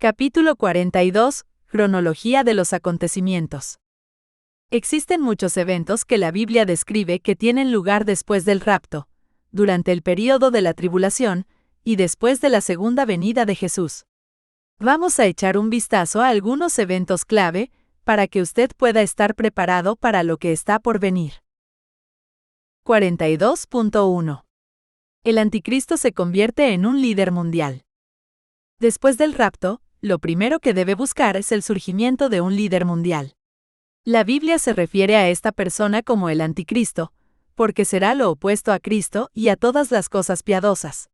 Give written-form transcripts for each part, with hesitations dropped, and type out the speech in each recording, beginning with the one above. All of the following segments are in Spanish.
Capítulo 42. Cronología de los acontecimientos. Existen muchos eventos que la Biblia describe que tienen lugar después del rapto, durante el período de la tribulación y después de la segunda venida de Jesús. Vamos a echar un vistazo a algunos eventos clave para que usted pueda estar preparado para lo que está por venir. 42.1. El anticristo se convierte en un líder mundial. Después del rapto, lo primero que debe buscar es el surgimiento de un líder mundial. La Biblia se refiere a esta persona como el anticristo, porque será lo opuesto a Cristo y a todas las cosas piadosas.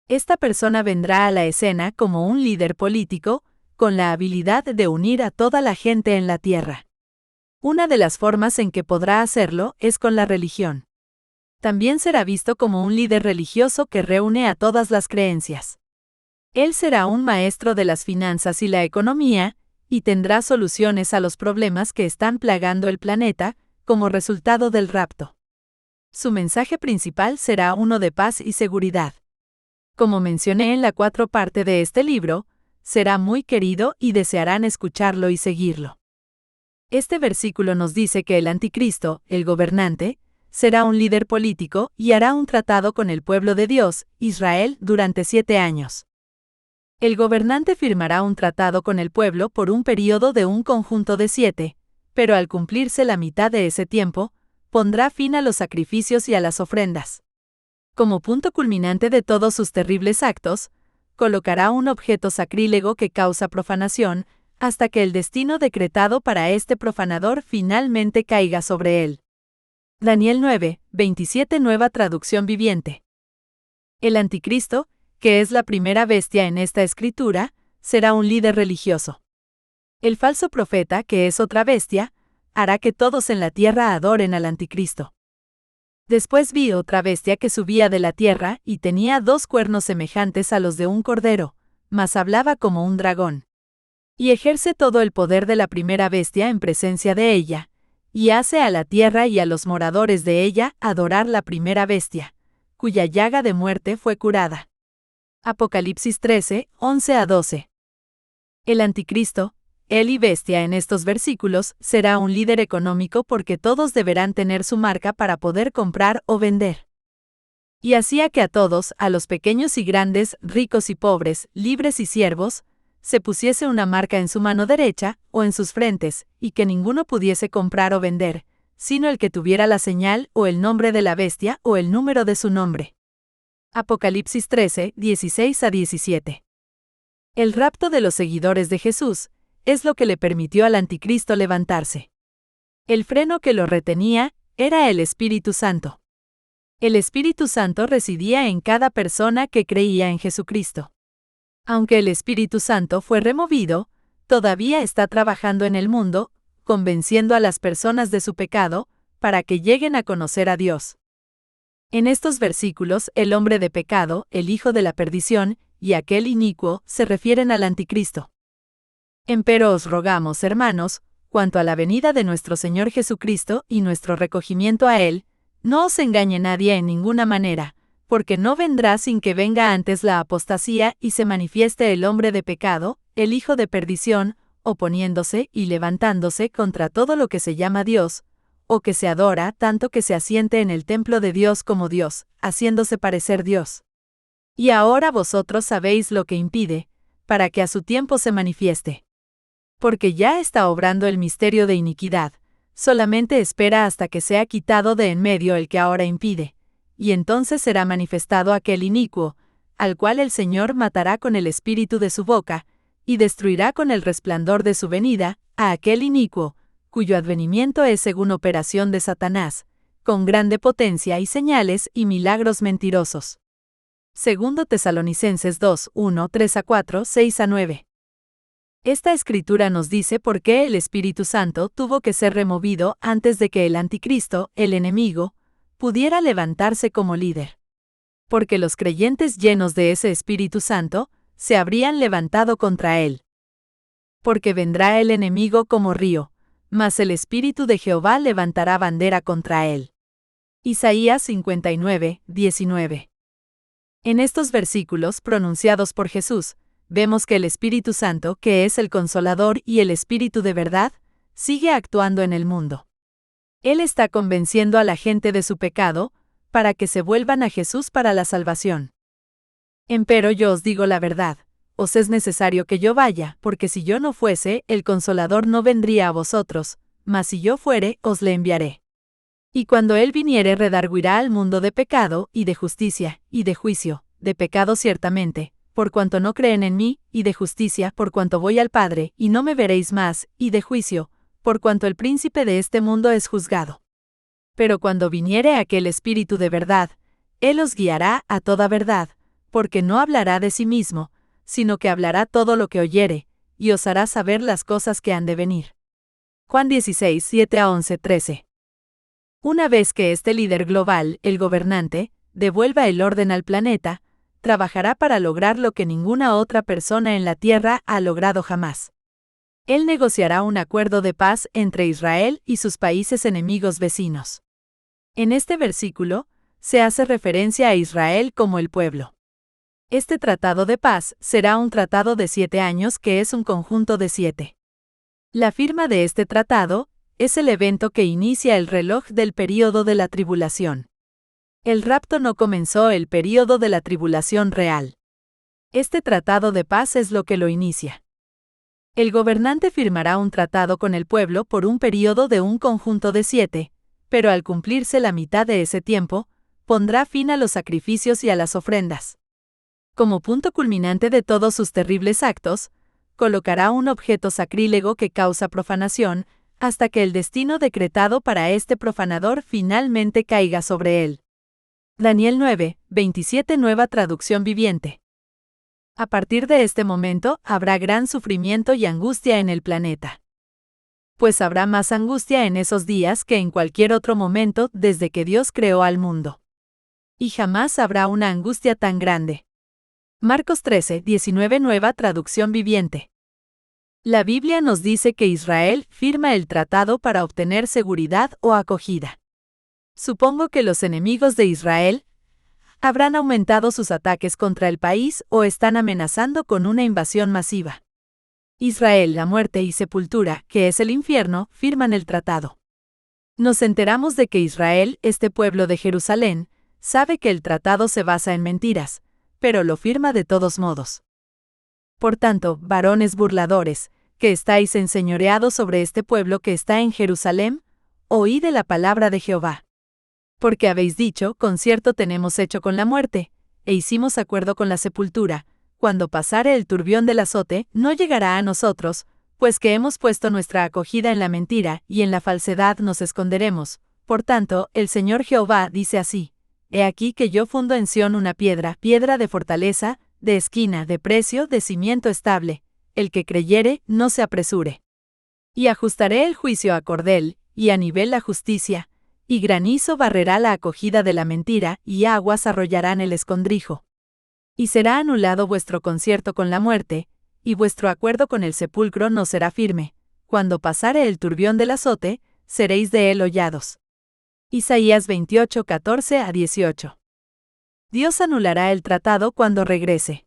Esta persona vendrá a la escena como un líder político, con la habilidad de unir a toda la gente en la tierra. Una de las formas en que podrá hacerlo es con la religión. También será visto como un líder religioso que reúne a todas las creencias. Él será un maestro de las finanzas y la economía, y tendrá soluciones a los problemas que están plagando el planeta, como resultado del rapto. Su mensaje principal será uno de paz y seguridad. Como mencioné en la 4 parte de este libro, será muy querido y desearán escucharlo y seguirlo. Este versículo nos dice que el anticristo, el gobernante, será un líder político y hará un tratado con el pueblo de Dios, Israel, durante 7 años. El gobernante firmará un tratado con el pueblo por un período de un conjunto de 7, pero al cumplirse la mitad de ese tiempo, pondrá fin a los sacrificios y a las ofrendas. Como punto culminante de todos sus terribles actos, colocará un objeto sacrílego que causa profanación, hasta que el destino decretado para este profanador finalmente caiga sobre él. Daniel 9, 27 Nueva Traducción Viviente. El anticristo, que es la primera bestia en esta escritura, será un líder religioso. El falso profeta, que es otra bestia, hará que todos en la tierra adoren al anticristo. Después vi otra bestia que subía de la tierra y tenía 2 cuernos semejantes a los de un cordero, mas hablaba como un dragón. Y ejerce todo el poder de la primera bestia en presencia de ella, y hace a la tierra y a los moradores de ella adorar la primera bestia, cuya llaga de muerte fue curada. Apocalipsis 13, 11 a 12. El anticristo, él y bestia en estos versículos, será un líder económico porque todos deberán tener su marca para poder comprar o vender. Y hacía que a todos, a los pequeños y grandes, ricos y pobres, libres y siervos, se pusiese una marca en su mano derecha o en sus frentes, y que ninguno pudiese comprar o vender, sino el que tuviera la señal o el nombre de la bestia o el número de su nombre. Apocalipsis 13, 16 a 17. El rapto de los seguidores de Jesús es lo que le permitió al anticristo levantarse. El freno que lo retenía era el Espíritu Santo. El Espíritu Santo residía en cada persona que creía en Jesucristo. Aunque el Espíritu Santo fue removido, todavía está trabajando en el mundo, convenciendo a las personas de su pecado, para que lleguen a conocer a Dios. En estos versículos, el hombre de pecado, el hijo de la perdición, y aquel inicuo, se refieren al anticristo. Empero os rogamos, hermanos, cuanto a la venida de nuestro Señor Jesucristo y nuestro recogimiento a Él, no os engañe nadie en ninguna manera, porque no vendrá sin que venga antes la apostasía y se manifieste el hombre de pecado, el hijo de perdición, oponiéndose y levantándose contra todo lo que se llama Dios, o que se adora tanto que se asiente en el templo de Dios como Dios, haciéndose parecer Dios. Y ahora vosotros sabéis lo que impide, para que a su tiempo se manifieste. Porque ya está obrando el misterio de iniquidad, solamente espera hasta que sea quitado de en medio el que ahora impide, y entonces será manifestado aquel inicuo, al cual el Señor matará con el espíritu de su boca, y destruirá con el resplandor de su venida, a aquel inicuo, cuyo advenimiento es según operación de Satanás, con grande potencia y señales y milagros mentirosos. Segundo Tesalonicenses 2, 1, 3 a 4, 6 a 9. Esta escritura nos dice por qué el Espíritu Santo tuvo que ser removido antes de que el anticristo, el enemigo, pudiera levantarse como líder. Porque los creyentes llenos de ese Espíritu Santo se habrían levantado contra él. Porque vendrá el enemigo como río, mas el Espíritu de Jehová levantará bandera contra él. Isaías 59, 19. En estos versículos pronunciados por Jesús, vemos que el Espíritu Santo, que es el Consolador y el Espíritu de verdad, sigue actuando en el mundo. Él está convenciendo a la gente de su pecado, para que se vuelvan a Jesús para la salvación. Empero yo os digo la verdad, os es necesario que yo vaya, porque si yo no fuese, el Consolador no vendría a vosotros, mas si yo fuere, os le enviaré. Y cuando Él viniere redarguirá al mundo de pecado, y de justicia, y de juicio, de pecado ciertamente, por cuanto no creen en mí, y de justicia, por cuanto voy al Padre, y no me veréis más, y de juicio, por cuanto el príncipe de este mundo es juzgado. Pero cuando viniere aquel Espíritu de verdad, Él os guiará a toda verdad, porque no hablará de sí mismo, sino que hablará todo lo que oyere, y os hará saber las cosas que han de venir. Juan 16, 7-11, 13. Una vez que este líder global, el gobernante, devuelva el orden al planeta, trabajará para lograr lo que ninguna otra persona en la Tierra ha logrado jamás. Él negociará un acuerdo de paz entre Israel y sus países enemigos vecinos. En este versículo, se hace referencia a Israel como el pueblo. Este tratado de paz será un tratado de 7 años que es un conjunto de 7. La firma de este tratado es el evento que inicia el reloj del período de la tribulación. El rapto no comenzó el período de la tribulación real. Este tratado de paz es lo que lo inicia. El gobernante firmará un tratado con el pueblo por un período de un conjunto de 7, pero al cumplirse la mitad de ese tiempo, pondrá fin a los sacrificios y a las ofrendas. Como punto culminante de todos sus terribles actos, colocará un objeto sacrílego que causa profanación, hasta que el destino decretado para este profanador finalmente caiga sobre él. Daniel 9, 27 Nueva Traducción Viviente. A partir de este momento habrá gran sufrimiento y angustia en el planeta. Pues habrá más angustia en esos días que en cualquier otro momento desde que Dios creó al mundo. Y jamás habrá una angustia tan grande. Marcos 13, 19 Nueva Traducción Viviente. La Biblia nos dice que Israel firma el tratado para obtener seguridad o acogida. Supongo que los enemigos de Israel habrán aumentado sus ataques contra el país o están amenazando con una invasión masiva. Israel, la muerte y sepultura, que es el infierno, firman el tratado. Nos enteramos de que Israel, este pueblo de Jerusalén, sabe que el tratado se basa en mentiras, pero lo firma de todos modos. Por tanto, varones burladores, que estáis enseñoreados sobre este pueblo que está en Jerusalén, oíd de la palabra de Jehová. Porque habéis dicho, concierto tenemos hecho con la muerte, e hicimos acuerdo con la sepultura, cuando pasare el turbión del azote, no llegará a nosotros, pues que hemos puesto nuestra acogida en la mentira, y en la falsedad nos esconderemos. Por tanto, el Señor Jehová dice así: He aquí que yo fundo en Sión una piedra, piedra de fortaleza, de esquina, de precio, de cimiento estable. El que creyere, no se apresure. Y ajustaré el juicio a cordel, y a nivel la justicia, y granizo barrerá la acogida de la mentira, y aguas arrollarán el escondrijo. Y será anulado vuestro concierto con la muerte, y vuestro acuerdo con el sepulcro no será firme. Cuando pasare el turbión del azote, seréis de él hollados. Isaías 28, 14-18. Dios anulará el tratado cuando regrese.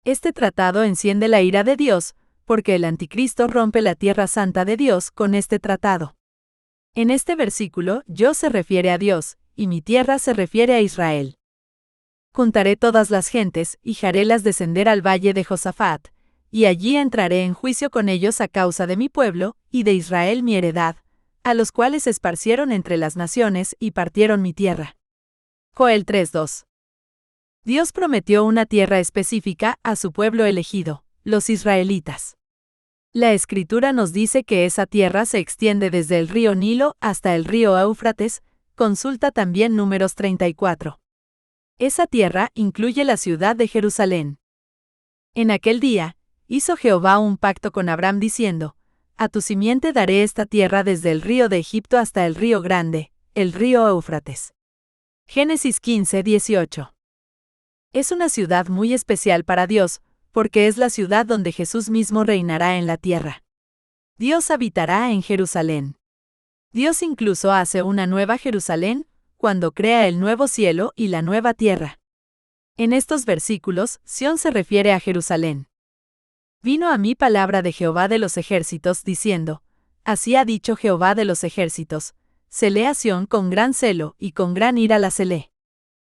Este tratado enciende la ira de Dios, porque el anticristo rompe la tierra santa de Dios con este tratado. En este versículo, yo se refiere a Dios, y mi tierra se refiere a Israel. Juntaré todas las gentes, y harélas descender al valle de Josafat, y allí entraré en juicio con ellos a causa de mi pueblo, y de Israel mi heredad, a los cuales esparcieron entre las naciones y partieron mi tierra. Joel 3:2. Dios prometió una tierra específica a su pueblo elegido, los israelitas. La Escritura nos dice que esa tierra se extiende desde el río Nilo hasta el río Éufrates, consulta también Números 34. Esa tierra incluye la ciudad de Jerusalén. En aquel día, hizo Jehová un pacto con Abraham diciendo: A tu simiente daré esta tierra desde el río de Egipto hasta el río grande, el río Éufrates. Génesis 15:18. Es una ciudad muy especial para Dios, porque es la ciudad donde Jesús mismo reinará en la tierra. Dios habitará en Jerusalén. Dios incluso hace una nueva Jerusalén, cuando crea el nuevo cielo y la nueva tierra. En estos versículos, Sión se refiere a Jerusalén. Vino a mí palabra de Jehová de los ejércitos, diciendo: Así ha dicho Jehová de los ejércitos: celé a Sión con gran celo, y con gran ira la celé.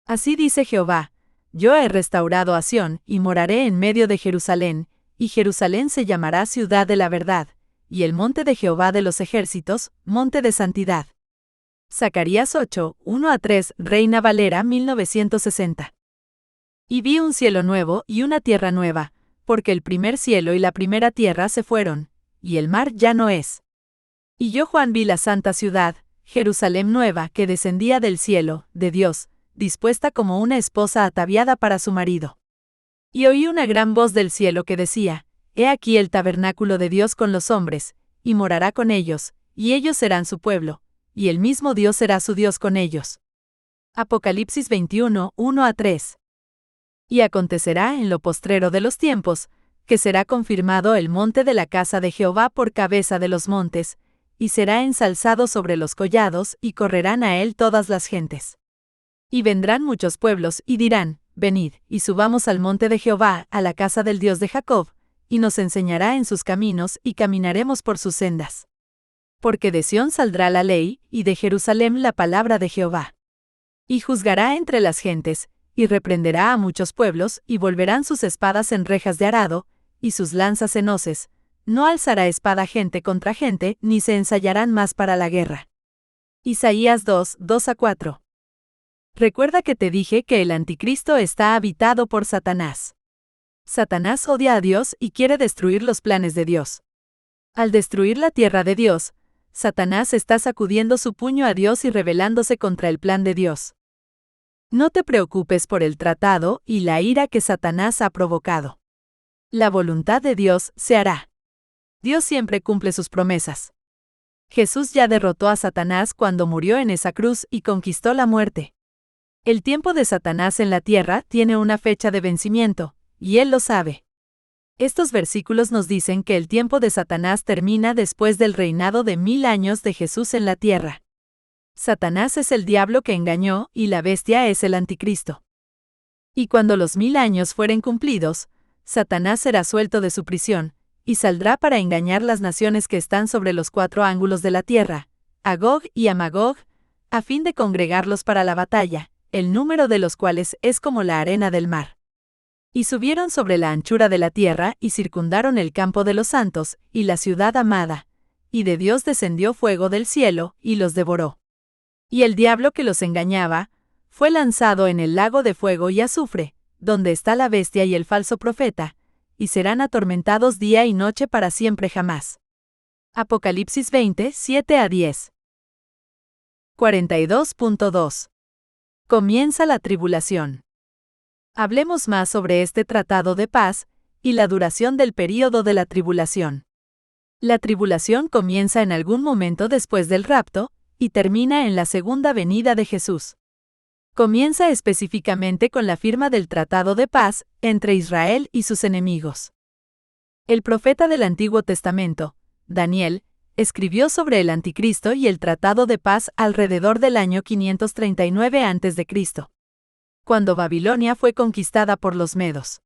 Así dice Jehová: yo he restaurado a Sión, y moraré en medio de Jerusalén, y Jerusalén se llamará ciudad de la verdad, y el monte de Jehová de los ejércitos, monte de santidad. Zacarías 8, 1-3, Reina Valera 1960. Y vi un cielo nuevo y una tierra nueva, porque el primer cielo y la primera tierra se fueron, y el mar ya no es. Y yo Juan vi la santa ciudad, Jerusalén nueva, que descendía del cielo, de Dios, dispuesta como una esposa ataviada para su marido. Y oí una gran voz del cielo que decía: He aquí el tabernáculo de Dios con los hombres, y morará con ellos, y ellos serán su pueblo, y el mismo Dios será su Dios con ellos. Apocalipsis 21, 1-3. Y acontecerá en lo postrero de los tiempos, que será confirmado el monte de la casa de Jehová por cabeza de los montes, y será ensalzado sobre los collados, y correrán a él todas las gentes. Y vendrán muchos pueblos, y dirán: Venid, y subamos al monte de Jehová, a la casa del Dios de Jacob, y nos enseñará en sus caminos, y caminaremos por sus sendas. Porque de Sión saldrá la ley, y de Jerusalén la palabra de Jehová. Y juzgará entre las gentes, y reprenderá a muchos pueblos, y volverán sus espadas en rejas de arado, y sus lanzas en hoces. No alzará espada gente contra gente, ni se ensayarán más para la guerra. Isaías 2, 2-4. Recuerda que te dije que el anticristo está habitado por Satanás. Satanás odia a Dios y quiere destruir los planes de Dios. Al destruir la tierra de Dios, Satanás está sacudiendo su puño a Dios y rebelándose contra el plan de Dios. No te preocupes por el tratado y la ira que Satanás ha provocado. La voluntad de Dios se hará. Dios siempre cumple sus promesas. Jesús ya derrotó a Satanás cuando murió en esa cruz y conquistó la muerte. El tiempo de Satanás en la tierra tiene una fecha de vencimiento, y él lo sabe. Estos versículos nos dicen que el tiempo de Satanás termina después del reinado de 1000 años de Jesús en la tierra. Satanás es el diablo que engañó, y la bestia es el anticristo. Y cuando los 1000 años fueren cumplidos, Satanás será suelto de su prisión, y saldrá para engañar las naciones que están sobre los 4 ángulos de la tierra, a Gog y a Magog, a fin de congregarlos para la batalla, el número de los cuales es como la arena del mar. Y subieron sobre la anchura de la tierra, y circundaron el campo de los santos, y la ciudad amada, y de Dios descendió fuego del cielo, y los devoró. Y el diablo que los engañaba fue lanzado en el lago de fuego y azufre, donde está la bestia y el falso profeta, y serán atormentados día y noche para siempre jamás. Apocalipsis 20, 7-10. 42.2. Comienza la tribulación. Hablemos más sobre este tratado de paz y la duración del período de la tribulación. La tribulación comienza en algún momento después del rapto y termina en la segunda venida de Jesús. Comienza específicamente con la firma del tratado de paz entre Israel y sus enemigos. El profeta del Antiguo Testamento, Daniel, escribió sobre el anticristo y el tratado de paz alrededor del año 539 a.C., cuando Babilonia fue conquistada por los medos.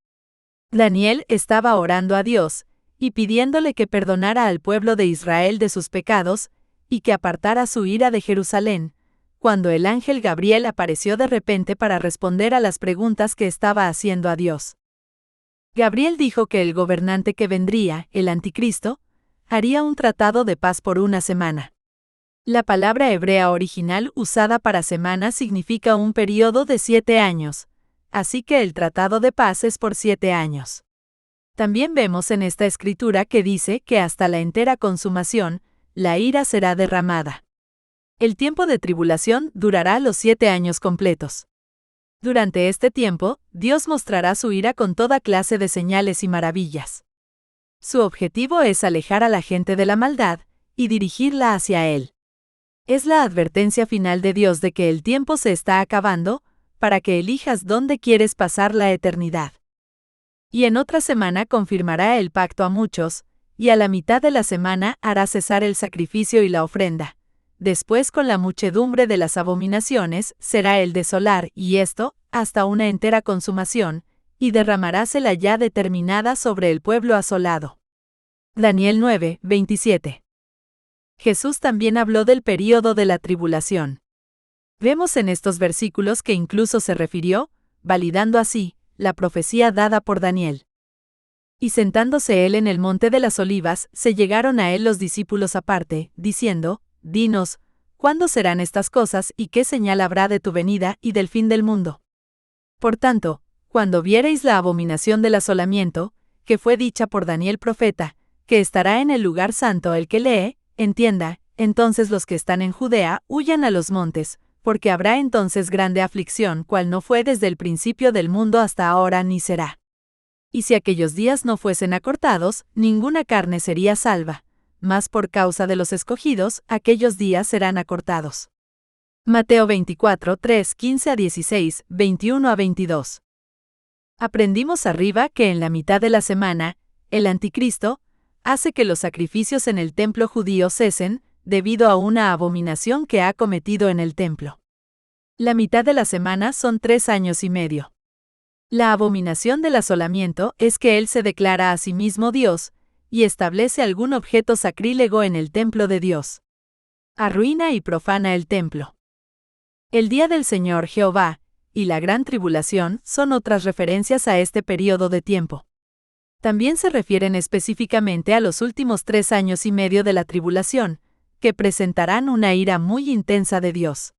Daniel estaba orando a Dios y pidiéndole que perdonara al pueblo de Israel de sus pecados y que apartara su ira de Jerusalén, cuando el ángel Gabriel apareció de repente para responder a las preguntas que estaba haciendo a Dios. Gabriel dijo que el gobernante que vendría, el anticristo, haría un tratado de paz por una semana. La palabra hebrea original usada para semana significa un período de 7 años, así que el tratado de paz es por 7 años. También vemos en esta escritura que dice que hasta la entera consumación, la ira será derramada. El tiempo de tribulación durará los 7 años completos. Durante este tiempo, Dios mostrará su ira con toda clase de señales y maravillas. Su objetivo es alejar a la gente de la maldad y dirigirla hacia Él. Es la advertencia final de Dios de que el tiempo se está acabando, para que elijas dónde quieres pasar la eternidad. Y en otra semana confirmará el pacto a muchos, y a la mitad de la semana hará cesar el sacrificio y la ofrenda. Después, con la muchedumbre de las abominaciones, será el desolar, y esto, hasta una entera consumación, y derramarásela ya determinada sobre el pueblo asolado. Daniel 9, 27. Jesús también habló del período de la tribulación. Vemos en estos versículos que incluso se refirió, validando así, la profecía dada por Daniel. Y sentándose él en el monte de las olivas, se llegaron a él los discípulos aparte, diciendo, Dinos, ¿cuándo serán estas cosas y qué señal habrá de tu venida y del fin del mundo? Por tanto, cuando viereis la abominación del asolamiento, que fue dicha por Daniel profeta, que estará en el lugar santo el que lee, entienda, entonces los que están en Judea huyan a los montes, porque habrá entonces grande aflicción, cual no fue desde el principio del mundo hasta ahora ni será. Y si aquellos días no fuesen acortados, ninguna carne sería salva, mas por causa de los escogidos, aquellos días serán acortados. Mateo 24, 3, 15 a 16, 21 a 22. Aprendimos arriba que en la mitad de la semana, el anticristo hace que los sacrificios en el templo judío cesen, debido a una abominación que ha cometido en el templo. La mitad de la semana son 3 años y medio. La abominación del asolamiento es que él se declara a sí mismo Dios, y establece algún objeto sacrílego en el templo de Dios. Arruina y profana el templo. El día del Señor Jehová y la gran tribulación son otras referencias a este período de tiempo. También se refieren específicamente a los últimos 3 años y medio de la tribulación, que presentarán una ira muy intensa de Dios.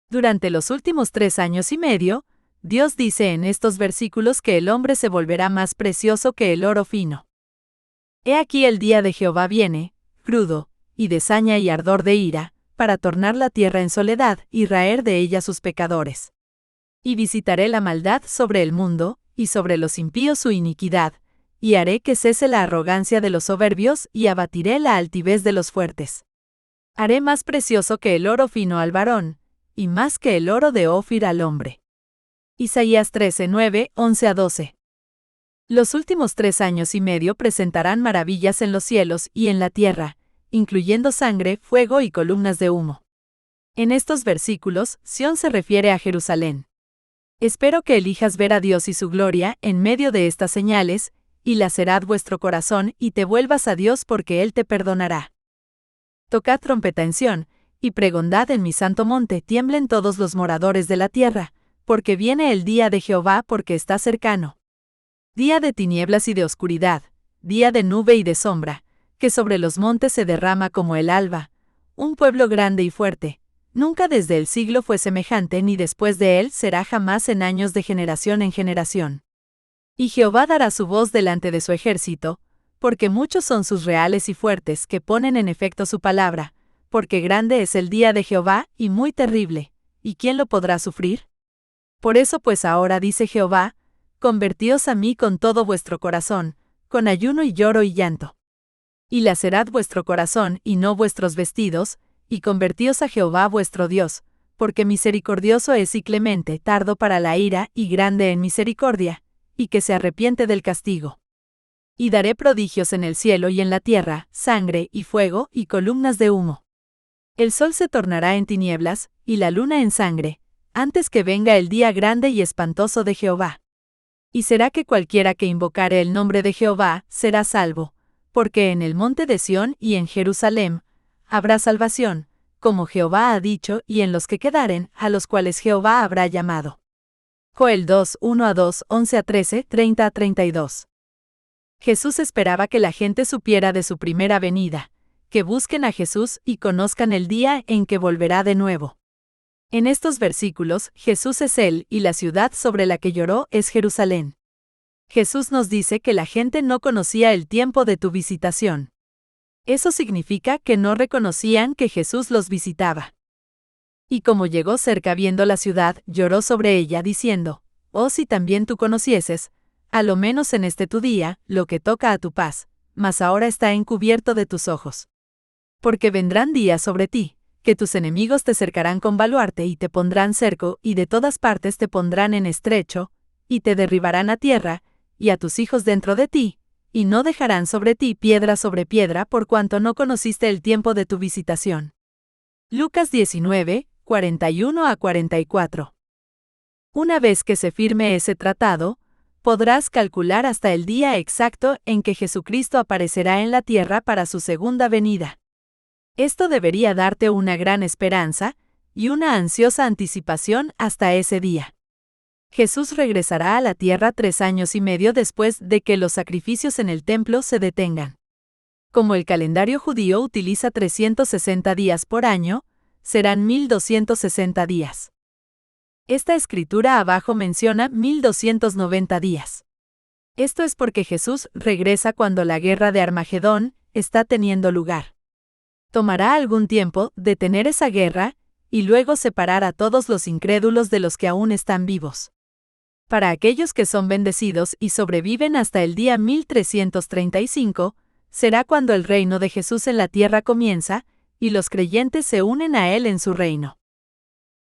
Durante los últimos 3 años y medio, Dios dice en estos versículos que el hombre se volverá más precioso que el oro fino. He aquí el día de Jehová viene, crudo, y de saña y ardor de ira, para tornar la tierra en soledad y raer de ella sus pecadores. Y visitaré la maldad sobre el mundo, y sobre los impíos su iniquidad, y haré que cese la arrogancia de los soberbios y abatiré la altivez de los fuertes. Haré más precioso que el oro fino al varón, y más que el oro de Ofir al hombre. Isaías 13, 9, 11 a 12. Los últimos 3 años y medio presentarán maravillas en los cielos y en la tierra, incluyendo sangre, fuego y columnas de humo. En estos versículos, Sión se refiere a Jerusalén. Espero que elijas ver a Dios y su gloria en medio de estas señales, y lacerad vuestro corazón y te vuelvas a Dios porque Él te perdonará. Tocad trompeta en Sión, y pregondad en mi santo monte, tiemblen todos los moradores de la tierra, porque viene el día de Jehová porque está cercano. Día de tinieblas y de oscuridad, día de nube y de sombra, que sobre los montes se derrama como el alba, un pueblo grande y fuerte, nunca desde el siglo fue semejante ni después de él será jamás en años de generación en generación. Y Jehová dará su voz delante de su ejército, porque muchos son sus reales y fuertes que ponen en efecto su palabra, porque grande es el día de Jehová y muy terrible, ¿y quién lo podrá sufrir? Por eso pues ahora dice Jehová, convertíos a mí con todo vuestro corazón, con ayuno y lloro y llanto. Y lacerad vuestro corazón y no vuestros vestidos, y convertíos a Jehová vuestro Dios, porque misericordioso es y clemente, tardo para la ira y grande en misericordia, y que se arrepiente del castigo. Y daré prodigios en el cielo y en la tierra, sangre y fuego y columnas de humo. El sol se tornará en tinieblas, y la luna en sangre, antes que venga el día grande y espantoso de Jehová. Y será que cualquiera que invocare el nombre de Jehová será salvo, porque en el monte de Sión y en Jerusalén habrá salvación, como Jehová ha dicho, y en los que quedaren, a los cuales Jehová habrá llamado. Joel 2, 1 a 2, 11 a 13, 30 a 32. Jesús esperaba que la gente supiera de su primera venida, que busquen a Jesús y conozcan el día en que volverá de nuevo. En estos versículos, Jesús es Él y la ciudad sobre la que lloró es Jerusalén. Jesús nos dice que la gente no conocía el tiempo de tu visitación. Eso significa que no reconocían que Jesús los visitaba. Y como llegó cerca viendo la ciudad, lloró sobre ella diciendo, oh si también tú conocieses, a lo menos en este tu día, lo que toca a tu paz, mas ahora está encubierto de tus ojos. Porque vendrán días sobre ti, que tus enemigos te cercarán con baluarte y te pondrán cerco, y de todas partes te pondrán en estrecho, y te derribarán a tierra, y a tus hijos dentro de ti, y no dejarán sobre ti piedra sobre piedra por cuanto no conociste el tiempo de tu visitación. Lucas 19, 41 a 44. Una vez que se firme ese tratado, podrás calcular hasta el día exacto en que Jesucristo aparecerá en la tierra para su segunda venida. Esto debería darte una gran esperanza y una ansiosa anticipación hasta ese día. Jesús regresará a la tierra 3 años y medio después de que los sacrificios en el templo se detengan. Como el calendario judío utiliza 360 días por año, serán 1260 días. Esta escritura abajo menciona 1290 días. Esto es porque Jesús regresa cuando la guerra de Armagedón está teniendo lugar. Tomará algún tiempo detener esa guerra y luego separar a todos los incrédulos de los que aún están vivos. Para aquellos que son bendecidos y sobreviven hasta el día 1335, será cuando el reino de Jesús en la tierra comienza y los creyentes se unen a Él en su reino.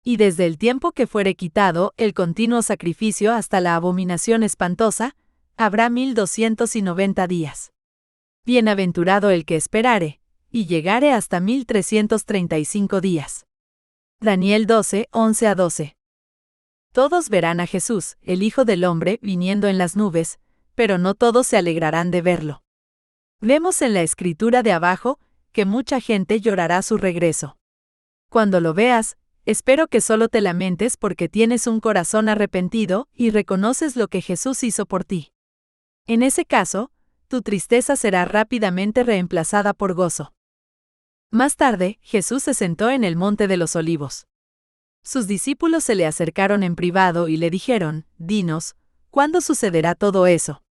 Y desde el tiempo que fuere quitado el continuo sacrificio hasta la abominación espantosa, habrá 1290 días. Bienaventurado el que esperare, y llegare hasta 1335 días. Daniel 12, 11-12. Todos verán a Jesús, el Hijo del Hombre, viniendo en las nubes, pero no todos se alegrarán de verlo. Vemos en la escritura de abajo que mucha gente llorará su regreso. Cuando lo veas, espero que solo te lamentes porque tienes un corazón arrepentido y reconoces lo que Jesús hizo por ti. En ese caso, tu tristeza será rápidamente reemplazada por gozo. Más tarde, Jesús se sentó en el Monte de los Olivos. Sus discípulos se le acercaron en privado y le dijeron: «Dinos, ¿cuándo sucederá todo eso?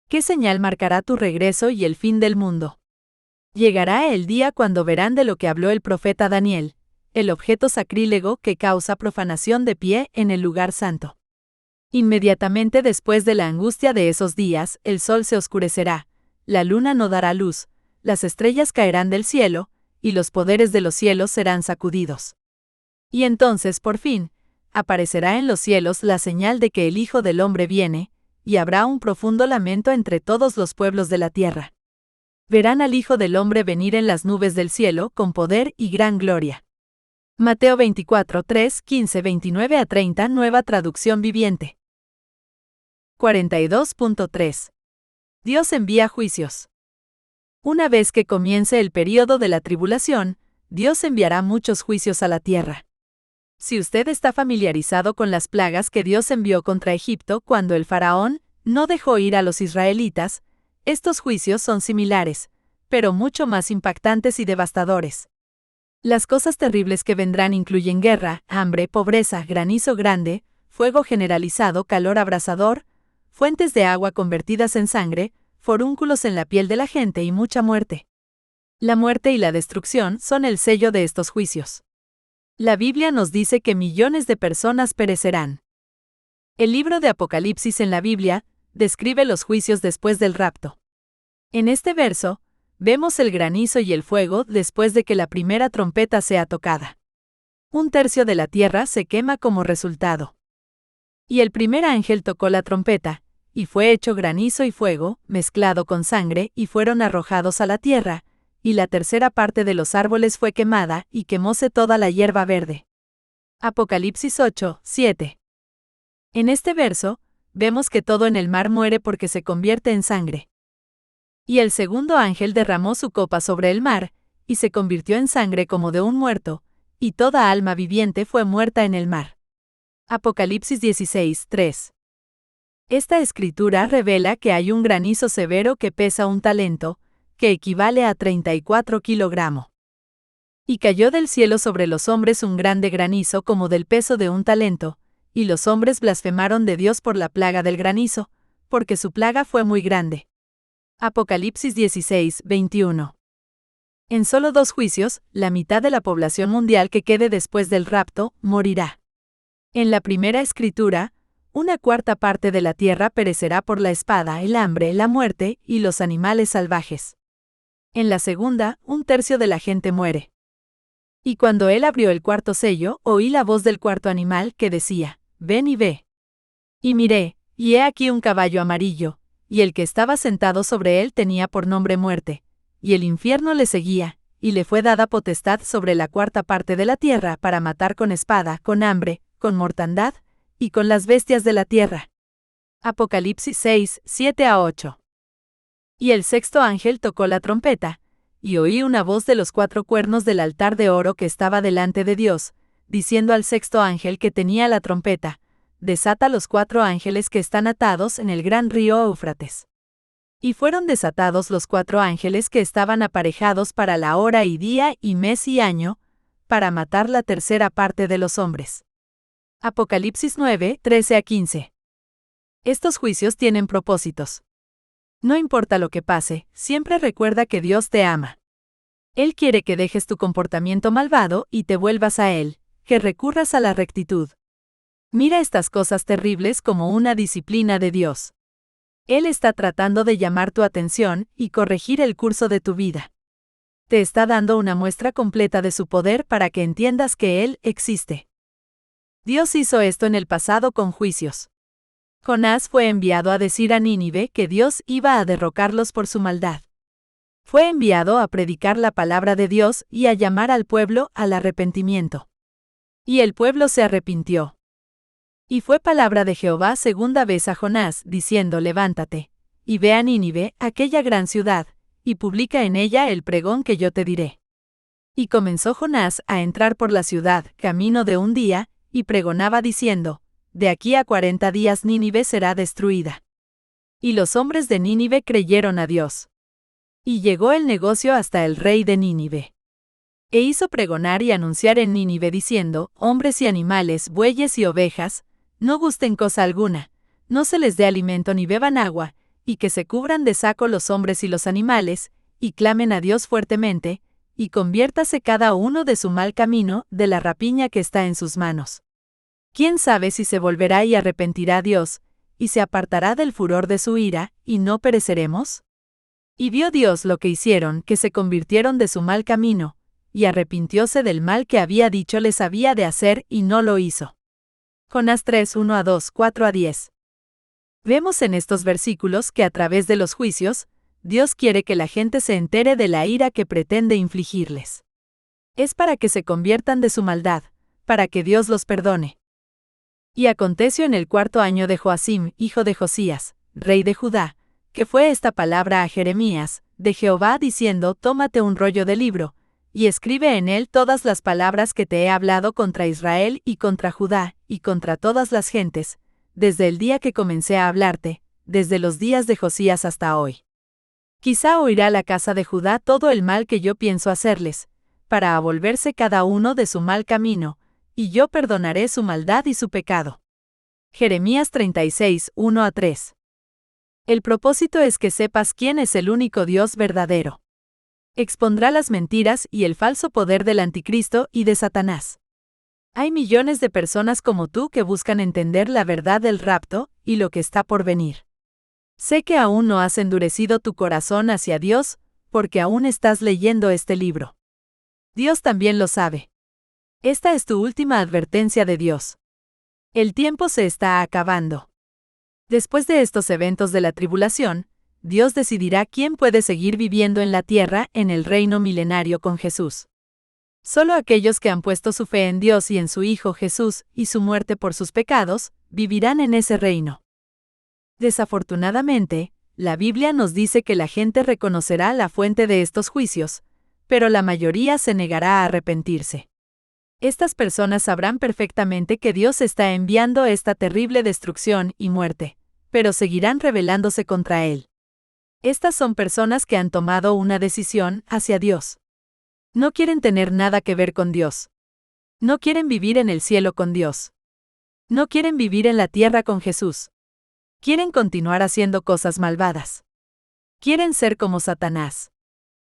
¿Qué señal marcará tu regreso y el fin del mundo?» Llegará el día cuando verán de lo que habló el profeta Daniel, el objeto sacrílego que causa profanación de pie en el lugar santo. Inmediatamente después de la angustia de esos días, el sol se oscurecerá, la luna no dará luz, las estrellas caerán del cielo, y los poderes de los cielos serán sacudidos. Y entonces, por fin, aparecerá en los cielos la señal de que el Hijo del Hombre viene, y habrá un profundo lamento entre todos los pueblos de la tierra. Verán al Hijo del Hombre venir en las nubes del cielo con poder y gran gloria. Mateo 24, 3, 15, 29-30, Nueva Traducción Viviente. 42.3. Dios envía juicios. Una vez que comience el período de la tribulación, Dios enviará muchos juicios a la tierra. Si usted está familiarizado con las plagas que Dios envió contra Egipto cuando el faraón no dejó ir a los israelitas, estos juicios son similares, pero mucho más impactantes y devastadores. Las cosas terribles que vendrán incluyen guerra, hambre, pobreza, granizo grande, fuego generalizado, calor abrasador, fuentes de agua convertidas en sangre, forúnculos en la piel de la gente y mucha muerte. La muerte y la destrucción son el sello de estos juicios. La Biblia nos dice que millones de personas perecerán. El libro de Apocalipsis en la Biblia describe los juicios después del rapto. En este verso, vemos el granizo y el fuego después de que la primera trompeta sea tocada. 1/3 de la tierra se quema como resultado. Y el primer ángel tocó la trompeta, y fue hecho granizo y fuego, mezclado con sangre, y fueron arrojados a la tierra, y la tercera parte de los árboles fue quemada, y quemóse toda la hierba verde. Apocalipsis 8, 7. En este verso, vemos que todo en el mar muere porque se convierte en sangre. Y el segundo ángel derramó su copa sobre el mar, y se convirtió en sangre como de un muerto, y toda alma viviente fue muerta en el mar. Apocalipsis 16, 3. Esta escritura revela que hay un granizo severo que pesa 1 talento, que equivale a 34 kilogramos. Y cayó del cielo sobre los hombres un grande granizo como del peso de 1 talento, y los hombres blasfemaron de Dios por la plaga del granizo, porque su plaga fue muy grande. Apocalipsis 16, 21. En solo 2 juicios, la mitad de la población mundial que quede después del rapto morirá. En la primera escritura, 1/4 parte de la tierra perecerá por la espada, el hambre, la muerte y los animales salvajes. En la segunda, 1/3 de la gente muere. Y cuando él abrió el cuarto sello, oí la voz del cuarto animal que decía: «Ven y ve». Y miré, y he aquí un caballo amarillo, y el que estaba sentado sobre él tenía por nombre Muerte, y el infierno le seguía, y le fue dada potestad sobre la 1/4 parte de la tierra para matar con espada, con hambre, con mortandad, y con las bestias de la tierra. Apocalipsis 6, 7-8. Y el sexto ángel tocó la trompeta, y oí una voz de los 4 cuernos del altar de oro que estaba delante de Dios, diciendo al sexto ángel que tenía la trompeta: desata los 4 ángeles que están atados en el gran río Éufrates. Y fueron desatados los 4 ángeles que estaban aparejados para la hora y día y mes y año, para matar la tercera parte de los hombres. Apocalipsis 9, 13-15. Estos juicios tienen propósitos. No importa lo que pase, siempre recuerda que Dios te ama. Él quiere que dejes tu comportamiento malvado y te vuelvas a Él, que recurras a la rectitud. Mira estas cosas terribles como una disciplina de Dios. Él está tratando de llamar tu atención y corregir el curso de tu vida. Te está dando una muestra completa de su poder para que entiendas que Él existe. Dios hizo esto en el pasado con juicios. Jonás fue enviado a decir a Nínive que Dios iba a derrocarlos por su maldad. Fue enviado a predicar la palabra de Dios y a llamar al pueblo al arrepentimiento. Y el pueblo se arrepintió. Y fue palabra de Jehová segunda vez a Jonás, diciendo: levántate, y ve a Nínive, aquella gran ciudad, y publica en ella el pregón que yo te diré. Y comenzó Jonás a entrar por la ciudad, camino de un día, y pregonaba diciendo: de aquí a 40 días Nínive será destruida. Y los hombres de Nínive creyeron a Dios. Y llegó el negocio hasta el rey de Nínive. E hizo pregonar y anunciar en Nínive diciendo: hombres y animales, bueyes y ovejas, no gusten cosa alguna, no se les dé alimento ni beban agua, y que se cubran de saco los hombres y los animales, y clamen a Dios fuertemente, y conviértase cada uno de su mal camino, de la rapiña que está en sus manos. ¿Quién sabe si se volverá y arrepentirá Dios, y se apartará del furor de su ira, y no pereceremos? Y vio Dios lo que hicieron, que se convirtieron de su mal camino, y arrepintióse del mal que había dicho les había de hacer, y no lo hizo. Jonás 3, 1-2, 4-10. Vemos en estos versículos que a través de los juicios, Dios quiere que la gente se entere de la ira que pretende infligirles. Es para que se conviertan de su maldad, para que Dios los perdone. Y aconteció en el 4º año de Joacim, hijo de Josías, rey de Judá, que fue esta palabra a Jeremías, de Jehová, diciendo: tómate un rollo de libro, y escribe en él todas las palabras que te he hablado contra Israel y contra Judá, y contra todas las gentes, desde el día que comencé a hablarte, desde los días de Josías hasta hoy. Quizá oirá la casa de Judá todo el mal que yo pienso hacerles, para volverse cada uno de su mal camino, y yo perdonaré su maldad y su pecado. Jeremías 36, 1-3. El propósito es que sepas quién es el único Dios verdadero. Expondrá las mentiras y el falso poder del anticristo y de Satanás. Hay millones de personas como tú que buscan entender la verdad del rapto y lo que está por venir. Sé que aún no has endurecido tu corazón hacia Dios, porque aún estás leyendo este libro. Dios también lo sabe. Esta es tu última advertencia de Dios. El tiempo se está acabando. Después de estos eventos de la tribulación, Dios decidirá quién puede seguir viviendo en la tierra en el reino milenario con Jesús. Solo aquellos que han puesto su fe en Dios y en su Hijo Jesús y su muerte por sus pecados, vivirán en ese reino. Desafortunadamente, la Biblia nos dice que la gente reconocerá la fuente de estos juicios, pero la mayoría se negará a arrepentirse. Estas personas sabrán perfectamente que Dios está enviando esta terrible destrucción y muerte, pero seguirán rebelándose contra Él. Estas son personas que han tomado una decisión hacia Dios. No quieren tener nada que ver con Dios. No quieren vivir en el cielo con Dios. No quieren vivir en la tierra con Jesús. Quieren continuar haciendo cosas malvadas. Quieren ser como Satanás.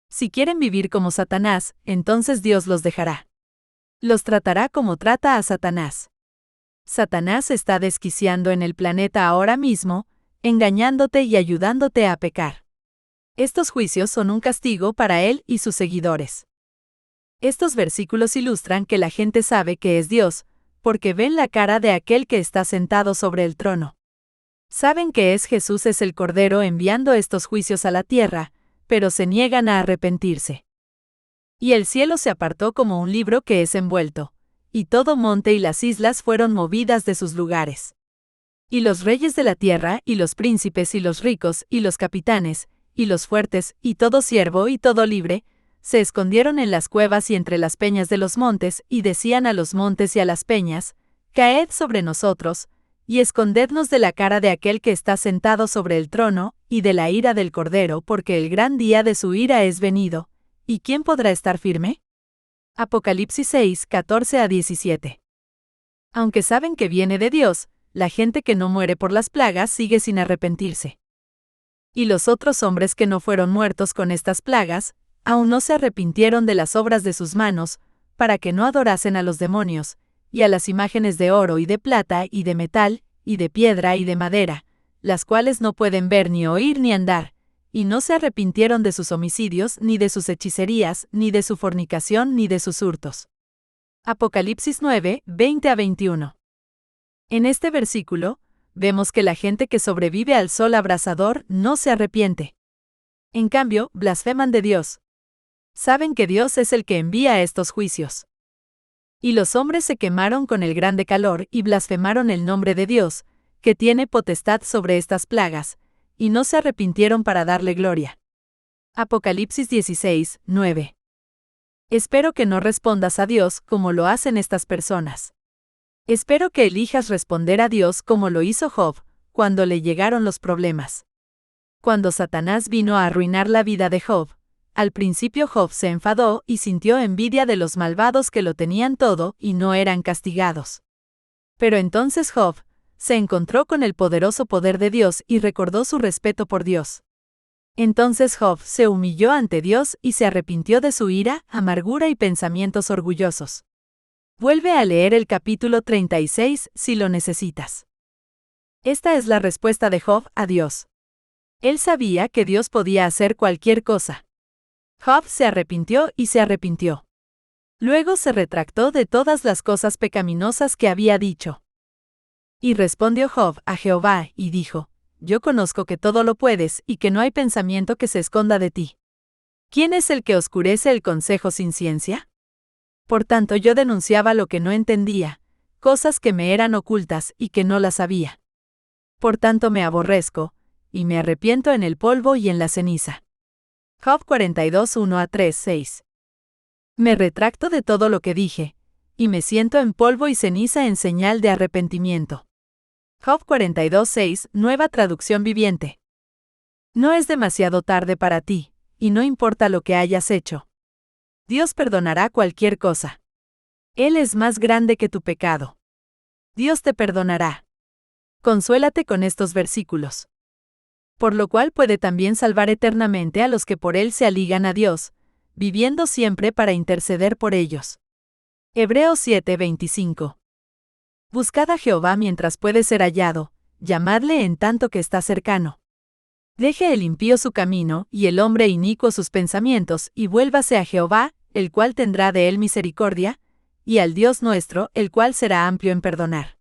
Si quieren vivir como Satanás, entonces Dios los dejará. Los tratará como trata a Satanás. Satanás está desquiciando en el planeta ahora mismo, engañándote y ayudándote a pecar. Estos juicios son un castigo para él y sus seguidores. Estos versículos ilustran que la gente sabe que es Dios, porque ven la cara de aquel que está sentado sobre el trono. Saben que Jesús es el Cordero enviando estos juicios a la tierra, pero se niegan a arrepentirse. Y el cielo se apartó como un libro que es envuelto, y todo monte y las islas fueron movidas de sus lugares. Y los reyes de la tierra, y los príncipes, y los ricos, y los capitanes, y los fuertes, y todo siervo, y todo libre, se escondieron en las cuevas y entre las peñas de los montes, y decían a los montes y a las peñas: Caed sobre nosotros, y escondednos de la cara de aquel que está sentado sobre el trono, y de la ira del Cordero, porque el gran día de su ira es venido. ¿Y quién podrá estar firme? Apocalipsis 6, 14-17. Aunque saben que viene de Dios, la gente que no muere por las plagas sigue sin arrepentirse. Y los otros hombres que no fueron muertos con estas plagas, aún no se arrepintieron de las obras de sus manos, para que no adorasen a los demonios, y a las imágenes de oro y de plata y de metal, y de piedra y de madera, las cuales no pueden ver ni oír ni andar, y no se arrepintieron de sus homicidios, ni de sus hechicerías, ni de su fornicación, ni de sus hurtos. Apocalipsis 9, 20-21. En este versículo, vemos que la gente que sobrevive al sol abrasador no se arrepiente. En cambio, blasfeman de Dios. Saben que Dios es el que envía estos juicios. Y los hombres se quemaron con el grande calor y blasfemaron el nombre de Dios, que tiene potestad sobre estas plagas, y no se arrepintieron para darle gloria. Apocalipsis 16, 9. Espero que no respondas a Dios como lo hacen estas personas. Espero que elijas responder a Dios como lo hizo Job, cuando le llegaron los problemas. Cuando Satanás vino a arruinar la vida de Job, al principio Job se enfadó y sintió envidia de los malvados que lo tenían todo y no eran castigados. Pero entonces Job se encontró con el poderoso poder de Dios y recordó su respeto por Dios. Entonces Job se humilló ante Dios y se arrepintió de su ira, amargura y pensamientos orgullosos. Vuelve a leer el capítulo 36 si lo necesitas. Esta es la respuesta de Job a Dios. Él sabía que Dios podía hacer cualquier cosa. Job se arrepintió y se arrepintió. Luego se retractó de todas las cosas pecaminosas que había dicho. Y respondió Job a Jehová y dijo: Yo conozco que todo lo puedes y que no hay pensamiento que se esconda de ti. ¿Quién es el que oscurece el consejo sin ciencia? Por tanto yo denunciaba lo que no entendía, cosas que me eran ocultas y que no las sabía. Por tanto me aborrezco, y me arrepiento en el polvo y en la ceniza. Job 42, 1-3, 6. Me retracto de todo lo que dije, y me siento en polvo y ceniza en señal de arrepentimiento. Job 42, 6, Nueva Traducción Viviente. No es demasiado tarde para ti, y no importa lo que hayas hecho. Dios perdonará cualquier cosa. Él es más grande que tu pecado. Dios te perdonará. Consuélate con estos versículos. Por lo cual puede también salvar eternamente a los que por él se aligan a Dios, viviendo siempre para interceder por ellos. Hebreos 7, 25. Buscad a Jehová mientras puede ser hallado, llamadle en tanto que está cercano. Deje el impío su camino, y el hombre inicuo sus pensamientos, y vuélvase a Jehová, el cual tendrá de él misericordia, y al Dios nuestro, el cual será amplio en perdonar.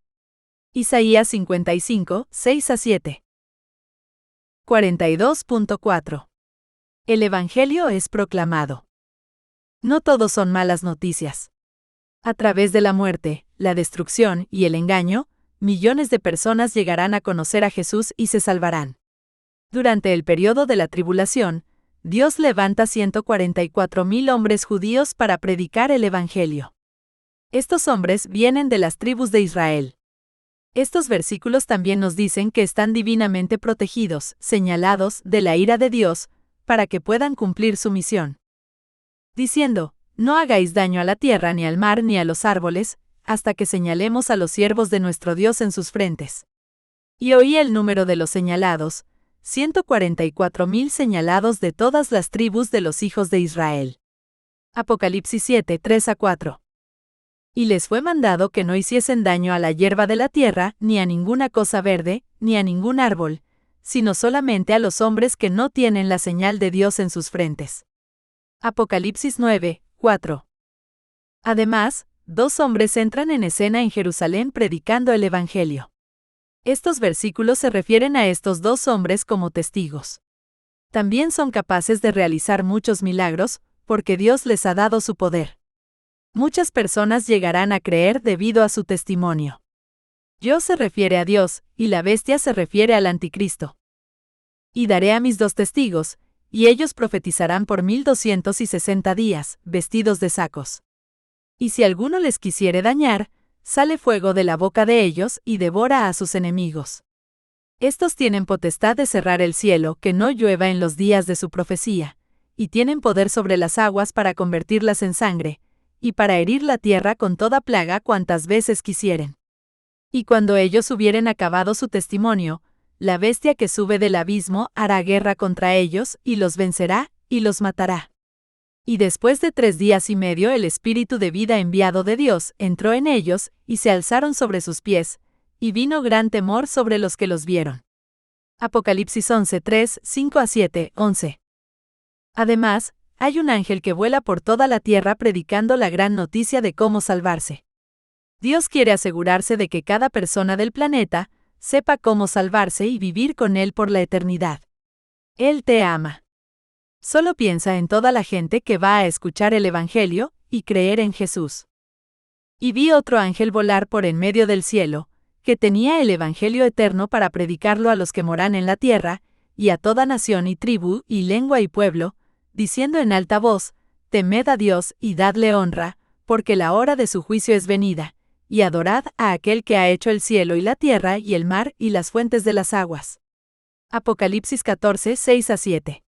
Isaías 55, 6-7. 42.4. El Evangelio es proclamado. No todos son malas noticias. A través de la muerte, la destrucción y el engaño, millones de personas llegarán a conocer a Jesús y se salvarán. Durante el periodo de la tribulación, Dios levanta 144,000 hombres judíos para predicar el Evangelio. Estos hombres vienen de las tribus de Israel. Estos versículos también nos dicen que están divinamente protegidos, señalados de la ira de Dios, para que puedan cumplir su misión. Diciendo: No hagáis daño a la tierra, ni al mar, ni a los árboles, hasta que señalemos a los siervos de nuestro Dios en sus frentes. Y oí el número de los señalados, 144,000 señalados de todas las tribus de los hijos de Israel. Apocalipsis 7, 3-4. Y les fue mandado que no hiciesen daño a la hierba de la tierra, ni a ninguna cosa verde, ni a ningún árbol, sino solamente a los hombres que no tienen la señal de Dios en sus frentes. Apocalipsis 9, 4. Además, 2 hombres entran en escena en Jerusalén predicando el Evangelio. Estos versículos se refieren a estos 2 hombres como testigos. También son capaces de realizar muchos milagros, porque Dios les ha dado su poder. Muchas personas llegarán a creer debido a su testimonio. Yo se refiere a Dios, y la bestia se refiere al anticristo. Y daré a mis 2 testigos, y ellos profetizarán por 1260 días, vestidos de sacos. Y si alguno les quisiere dañar, sale fuego de la boca de ellos y devora a sus enemigos. Estos tienen potestad de cerrar el cielo, que no llueva en los días de su profecía, y tienen poder sobre las aguas para convertirlas en sangre, y para herir la tierra con toda plaga cuantas veces quisieren. Y cuando ellos hubieren acabado su testimonio, la bestia que sube del abismo hará guerra contra ellos, y los vencerá, y los matará. Y después de 3 días y medio el espíritu de vida enviado de Dios entró en ellos, y se alzaron sobre sus pies, y vino gran temor sobre los que los vieron. Apocalipsis 11, 3, 5 a 7, 11. Además, hay un ángel que vuela por toda la tierra predicando la gran noticia de cómo salvarse. Dios quiere asegurarse de que cada persona del planeta sepa cómo salvarse y vivir con Él por la eternidad. Él te ama. Solo piensa en toda la gente que va a escuchar el Evangelio y creer en Jesús. Y vi otro ángel volar por en medio del cielo, que tenía el Evangelio eterno para predicarlo a los que moran en la tierra, y a toda nación y tribu y lengua y pueblo, diciendo en alta voz: Temed a Dios y dadle honra, porque la hora de su juicio es venida, y adorad a aquel que ha hecho el cielo y la tierra y el mar y las fuentes de las aguas. Apocalipsis 14, 6 a 7.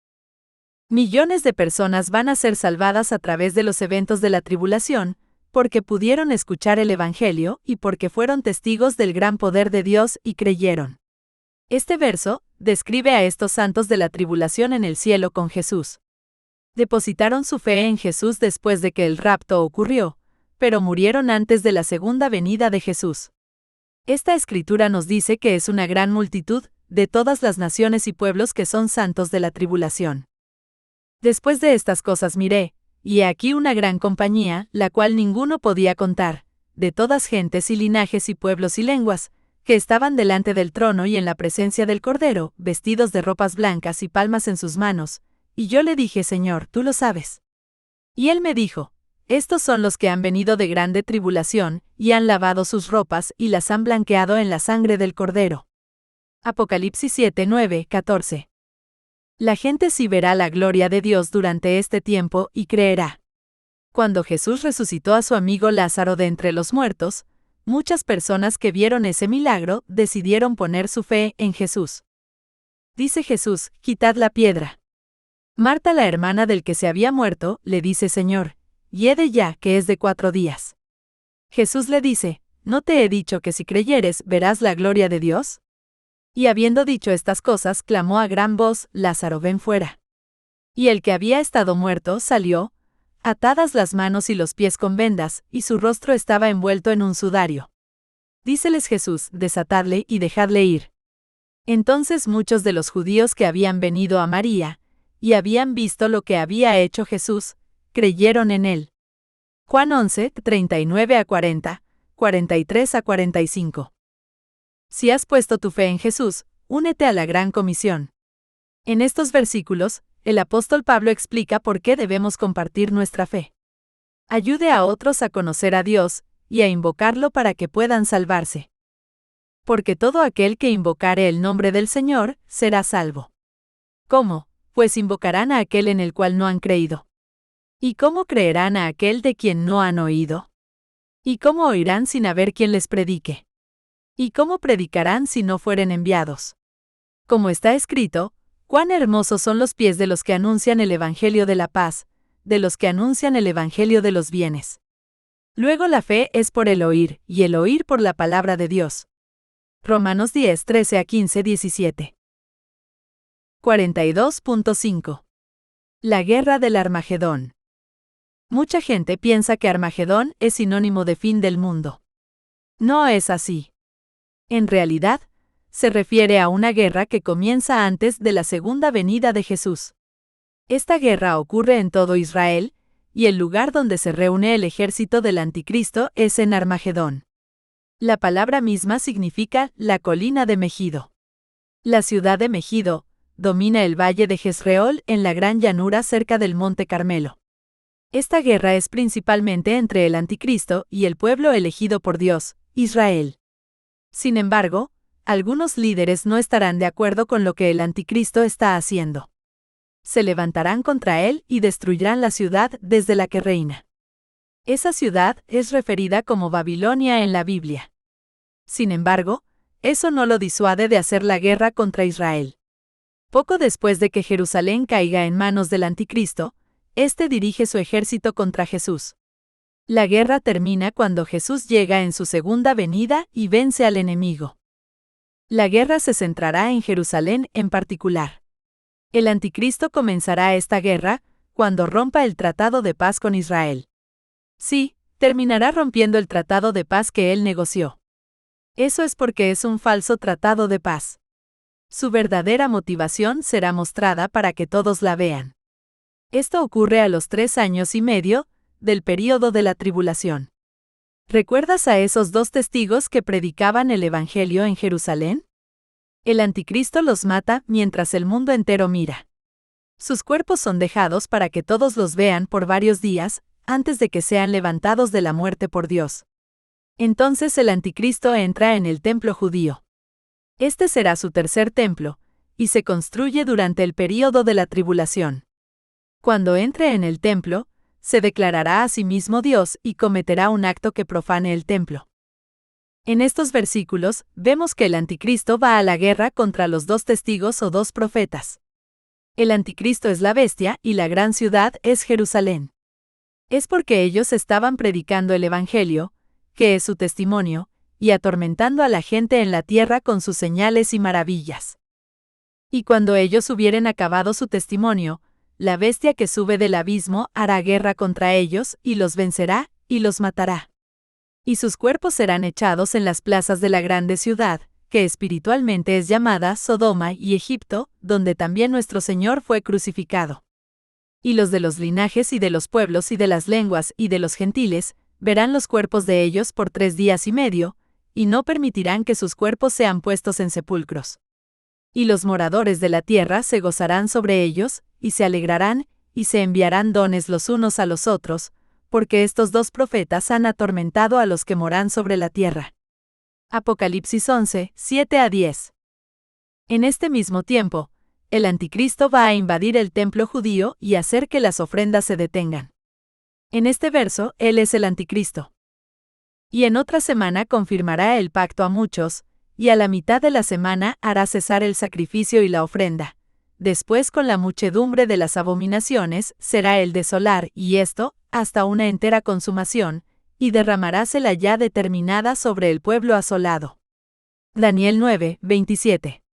Millones de personas van a ser salvadas a través de los eventos de la tribulación, porque pudieron escuchar el Evangelio y porque fueron testigos del gran poder de Dios y creyeron. Este verso describe a estos santos de la tribulación en el cielo con Jesús. Depositaron su fe en Jesús después de que el rapto ocurrió, pero murieron antes de la segunda venida de Jesús. Esta escritura nos dice que es una gran multitud de todas las naciones y pueblos que son santos de la tribulación. Después de estas cosas miré, y he aquí una gran compañía, la cual ninguno podía contar, de todas gentes y linajes y pueblos y lenguas, que estaban delante del trono y en la presencia del Cordero, vestidos de ropas blancas y palmas en sus manos, y yo le dije: Señor, tú lo sabes. Y él me dijo: Estos son los que han venido de grande tribulación, y han lavado sus ropas y las han blanqueado en la sangre del Cordero. Apocalipsis 7, 9, 14. La gente sí verá la gloria de Dios durante este tiempo y creerá. Cuando Jesús resucitó a su amigo Lázaro de entre los muertos, muchas personas que vieron ese milagro decidieron poner su fe en Jesús. Dice Jesús: Quitad la piedra. Marta, la hermana del que se había muerto, le dice: Señor, hiede ya, que es de 4 días. Jesús le dice: ¿No te he dicho que si creyeres verás la gloria de Dios? Y habiendo dicho estas cosas, clamó a gran voz: Lázaro, ven fuera. Y el que había estado muerto salió, atadas las manos y los pies con vendas, y su rostro estaba envuelto en un sudario. Díceles Jesús: Desatadle y dejadle ir. Entonces muchos de los judíos que habían venido a María, y habían visto lo que había hecho Jesús, creyeron en él. Juan 11, 39 a 40, 43 a 45. Si has puesto tu fe en Jesús, únete a la gran comisión. En estos versículos, el apóstol Pablo explica por qué debemos compartir nuestra fe. Ayude a otros a conocer a Dios y a invocarlo para que puedan salvarse. Porque todo aquel que invocare el nombre del Señor será salvo. ¿Cómo? Pues invocarán a aquel en el cual no han creído. ¿Y cómo creerán a aquel de quien no han oído? ¿Y cómo oirán sin haber quien les predique? ¿Y cómo predicarán si no fueren enviados? Como está escrito: cuán hermosos son los pies de los que anuncian el Evangelio de la paz, de los que anuncian el Evangelio de los bienes. Luego la fe es por el oír, y el oír por la palabra de Dios. Romanos 10, 13 a 15, 17. 42.5. La guerra del Armagedón. Mucha gente piensa que Armagedón es sinónimo de fin del mundo. No es así. En realidad, se refiere a una guerra que comienza antes de la segunda venida de Jesús. Esta guerra ocurre en todo Israel, y el lugar donde se reúne el ejército del Anticristo es en Armagedón. La palabra misma significa la colina de Megido. La ciudad de Megido domina el valle de Jezreel en la gran llanura cerca del monte Carmelo. Esta guerra es principalmente entre el Anticristo y el pueblo elegido por Dios, Israel. Sin embargo, algunos líderes no estarán de acuerdo con lo que el anticristo está haciendo. Se levantarán contra él y destruirán la ciudad desde la que reina. Esa ciudad es referida como Babilonia en la Biblia. Sin embargo, eso no lo disuade de hacer la guerra contra Israel. Poco después de que Jerusalén caiga en manos del anticristo, éste dirige su ejército contra Jesús. La guerra termina cuando Jesús llega en su segunda venida y vence al enemigo. La guerra se centrará en Jerusalén en particular. El anticristo comenzará esta guerra cuando rompa el tratado de paz con Israel. Sí, terminará rompiendo el tratado de paz que él negoció. Eso es porque es un falso tratado de paz. Su verdadera motivación será mostrada para que todos la vean. Esto ocurre a los 3 años y medio del período de la tribulación. ¿Recuerdas a esos 2 testigos que predicaban el Evangelio en Jerusalén? El anticristo los mata mientras el mundo entero mira. Sus cuerpos son dejados para que todos los vean por varios días, antes de que sean levantados de la muerte por Dios. Entonces el anticristo entra en el templo judío. Este será su tercer templo, y se construye durante el período de la tribulación. Cuando entre en el templo, se declarará a sí mismo Dios y cometerá un acto que profane el templo. En estos versículos, vemos que el anticristo va a la guerra contra los 2 testigos o 2 profetas. El anticristo es la bestia y la gran ciudad es Jerusalén. Es porque ellos estaban predicando el Evangelio, que es su testimonio, y atormentando a la gente en la tierra con sus señales y maravillas. Y cuando ellos hubieren acabado su testimonio, la bestia que sube del abismo hará guerra contra ellos y los vencerá y los matará. Y sus cuerpos serán echados en las plazas de la grande ciudad, que espiritualmente es llamada Sodoma y Egipto, donde también nuestro Señor fue crucificado. Y los de los linajes y de los pueblos y de las lenguas y de los gentiles, verán los cuerpos de ellos por 3 días y medio, y no permitirán que sus cuerpos sean puestos en sepulcros. Y los moradores de la tierra se gozarán sobre ellos, y se alegrarán, y se enviarán dones los unos a los otros, porque estos 2 profetas han atormentado a los que moran sobre la tierra. Apocalipsis 11, 7-10. En este mismo tiempo, el anticristo va a invadir el templo judío y hacer que las ofrendas se detengan. En este verso, él es el anticristo. Y en otra semana confirmará el pacto a muchos, y a la mitad de la semana hará cesar el sacrificio y la ofrenda. Después con la muchedumbre de las abominaciones será el desolar, y esto, hasta una entera consumación, y derramarás la ya determinada sobre el pueblo asolado. Daniel 9, 27.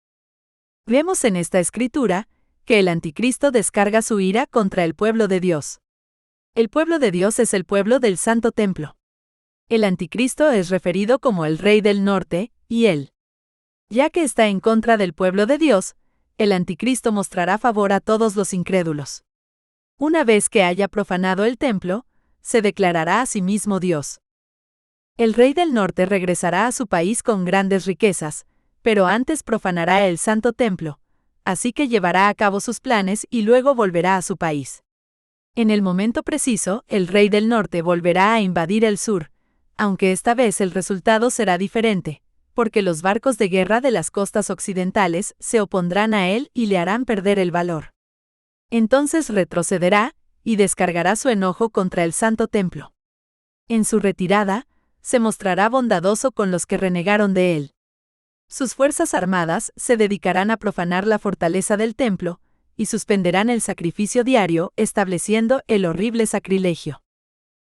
Vemos en esta escritura, que el anticristo descarga su ira contra el pueblo de Dios. El pueblo de Dios es el pueblo del Santo Templo. El anticristo es referido como el rey del norte, y él. Ya que está en contra del pueblo de Dios, el anticristo mostrará favor a todos los incrédulos. Una vez que haya profanado el templo, se declarará a sí mismo Dios. El rey del norte regresará a su país con grandes riquezas, pero antes profanará el santo templo, así que llevará a cabo sus planes y luego volverá a su país. En el momento preciso, el rey del norte volverá a invadir el sur, aunque esta vez el resultado será diferente, porque los barcos de guerra de las costas occidentales se opondrán a él y le harán perder el valor. Entonces retrocederá, y descargará su enojo contra el santo templo. En su retirada, se mostrará bondadoso con los que renegaron de él. Sus fuerzas armadas se dedicarán a profanar la fortaleza del templo, y suspenderán el sacrificio diario, estableciendo el horrible sacrilegio.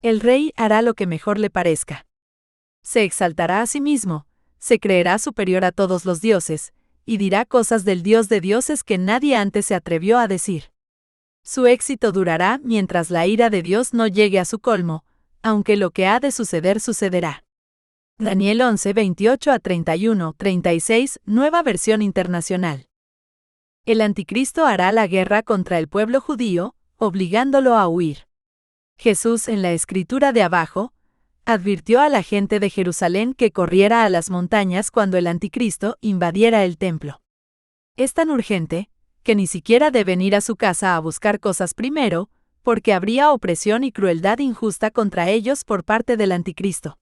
El rey hará lo que mejor le parezca. Se exaltará a sí mismo, se creerá superior a todos los dioses, y dirá cosas del Dios de dioses que nadie antes se atrevió a decir. Su éxito durará mientras la ira de Dios no llegue a su colmo, aunque lo que ha de suceder sucederá. Daniel 11, 28-31, 36, Nueva Versión Internacional. El anticristo hará la guerra contra el pueblo judío, obligándolo a huir. Jesús, en la escritura de abajo, advirtió a la gente de Jerusalén que corriera a las montañas cuando el anticristo invadiera el templo. Es tan urgente, que ni siquiera deben ir a su casa a buscar cosas primero, porque habría opresión y crueldad injusta contra ellos por parte del anticristo.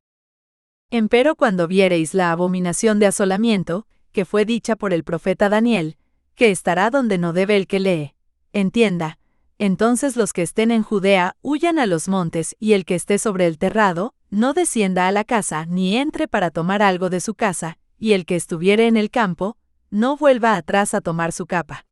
Empero cuando viereis la abominación de asolamiento, que fue dicha por el profeta Daniel, que estará donde no debe el que lee, entienda, entonces los que estén en Judea huyan a los montes, y el que esté sobre el terrado, no descienda a la casa, ni entre para tomar algo de su casa, y el que estuviere en el campo, no vuelva atrás a tomar su capa.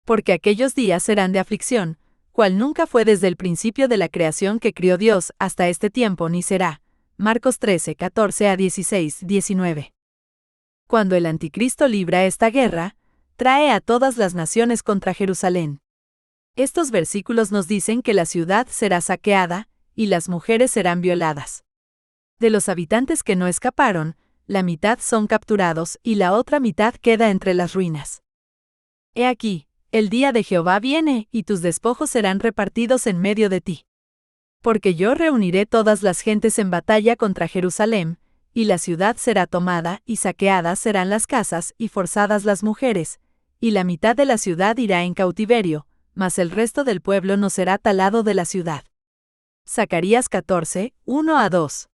Porque aquellos días serán de aflicción, cual nunca fue desde el principio de la creación que crió Dios hasta este tiempo ni será. Marcos 13, 14 a 16, 19. Cuando el anticristo libra esta guerra, trae a todas las naciones contra Jerusalén. Estos versículos nos dicen que la ciudad será saqueada, y las mujeres serán violadas. De los habitantes que no escaparon, la mitad son capturados y la otra mitad queda entre las ruinas. He aquí, el día de Jehová viene, y tus despojos serán repartidos en medio de ti. Porque yo reuniré todas las gentes en batalla contra Jerusalén, y la ciudad será tomada, y saqueadas serán las casas, y forzadas las mujeres, y la mitad de la ciudad irá en cautiverio, mas el resto del pueblo no será talado de la ciudad. Zacarías 14, 1 a 2.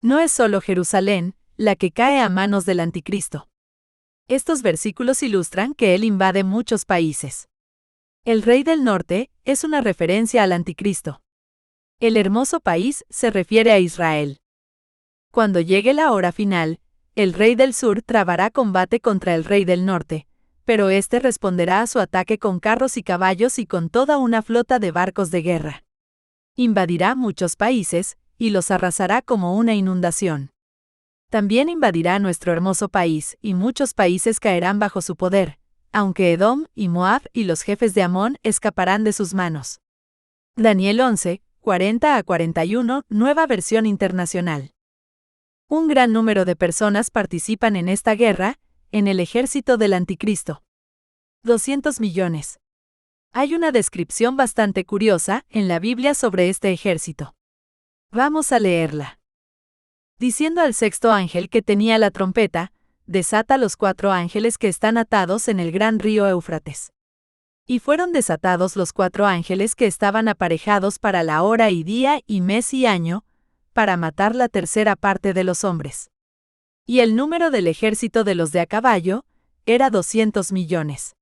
No es solo Jerusalén la que cae a manos del anticristo. Estos versículos ilustran que él invade muchos países. El rey del norte es una referencia al anticristo. El hermoso país se refiere a Israel. Cuando llegue la hora final, el rey del sur trabará combate contra el rey del norte, pero éste responderá a su ataque con carros y caballos y con toda una flota de barcos de guerra. Invadirá muchos países, y los arrasará como una inundación. También invadirá nuestro hermoso país, y muchos países caerán bajo su poder, aunque Edom y Moab y los jefes de Amón escaparán de sus manos. Daniel 11, 40 a 41, Nueva Versión Internacional. Un gran número de personas participan en esta guerra, en el ejército del anticristo. 200 millones. Hay una descripción bastante curiosa en la Biblia sobre este ejército. Vamos a leerla. Diciendo al sexto ángel que tenía la trompeta, desata los 4 ángeles que están atados en el gran río Éufrates. Y fueron desatados los 4 ángeles que estaban aparejados para la hora y día y mes y año, para matar la tercera parte de los hombres. Y el número del ejército de los de a caballo era 200 millones.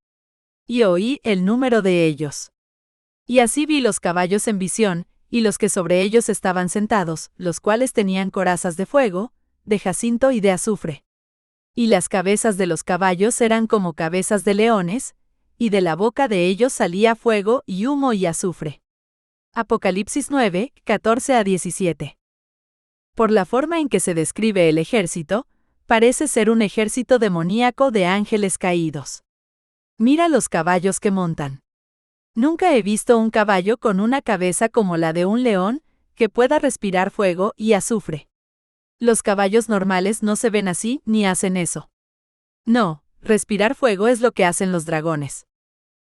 Y oí el número de ellos. Y así vi los caballos en visión, y los que sobre ellos estaban sentados, los cuales tenían corazas de fuego, de jacinto y de azufre. Y las cabezas de los caballos eran como cabezas de leones, y de la boca de ellos salía fuego y humo y azufre. Apocalipsis 9, 14 a 17. Por la forma en que se describe el ejército, parece ser un ejército demoníaco de ángeles caídos. Mira los caballos que montan. Nunca he visto un caballo con una cabeza como la de un león, que pueda respirar fuego y azufre. Los caballos normales no se ven así ni hacen eso. No, respirar fuego es lo que hacen los dragones.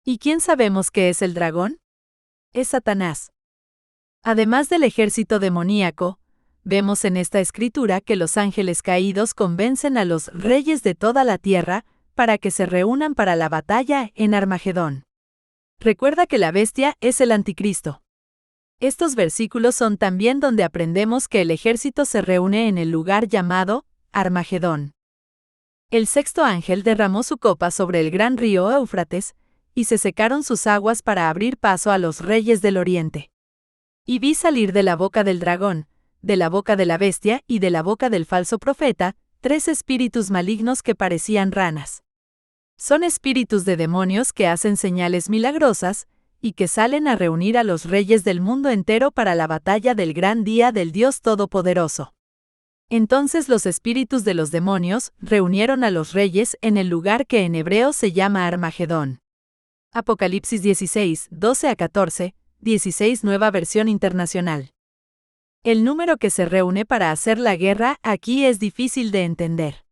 ¿Y quién sabemos qué es el dragón? Es Satanás. Además del ejército demoníaco, vemos en esta escritura que los ángeles caídos convencen a los reyes de toda la tierra para que se reúnan para la batalla en Armagedón. Recuerda que la bestia es el anticristo. Estos versículos son también donde aprendemos que el ejército se reúne en el lugar llamado Armagedón. El sexto ángel derramó su copa sobre el gran río Éufrates, y se secaron sus aguas para abrir paso a los reyes del oriente. Y vi salir de la boca del dragón, de la boca de la bestia y de la boca del falso profeta, 3 espíritus malignos que parecían ranas. Son espíritus de demonios que hacen señales milagrosas, y que salen a reunir a los reyes del mundo entero para la batalla del gran día del Dios Todopoderoso. Entonces los espíritus de los demonios reunieron a los reyes en el lugar que en hebreo se llama Armagedón. Apocalipsis 16, 12 a 14, 16 Nueva Versión Internacional. El número que se reúne para hacer la guerra aquí es difícil de entender.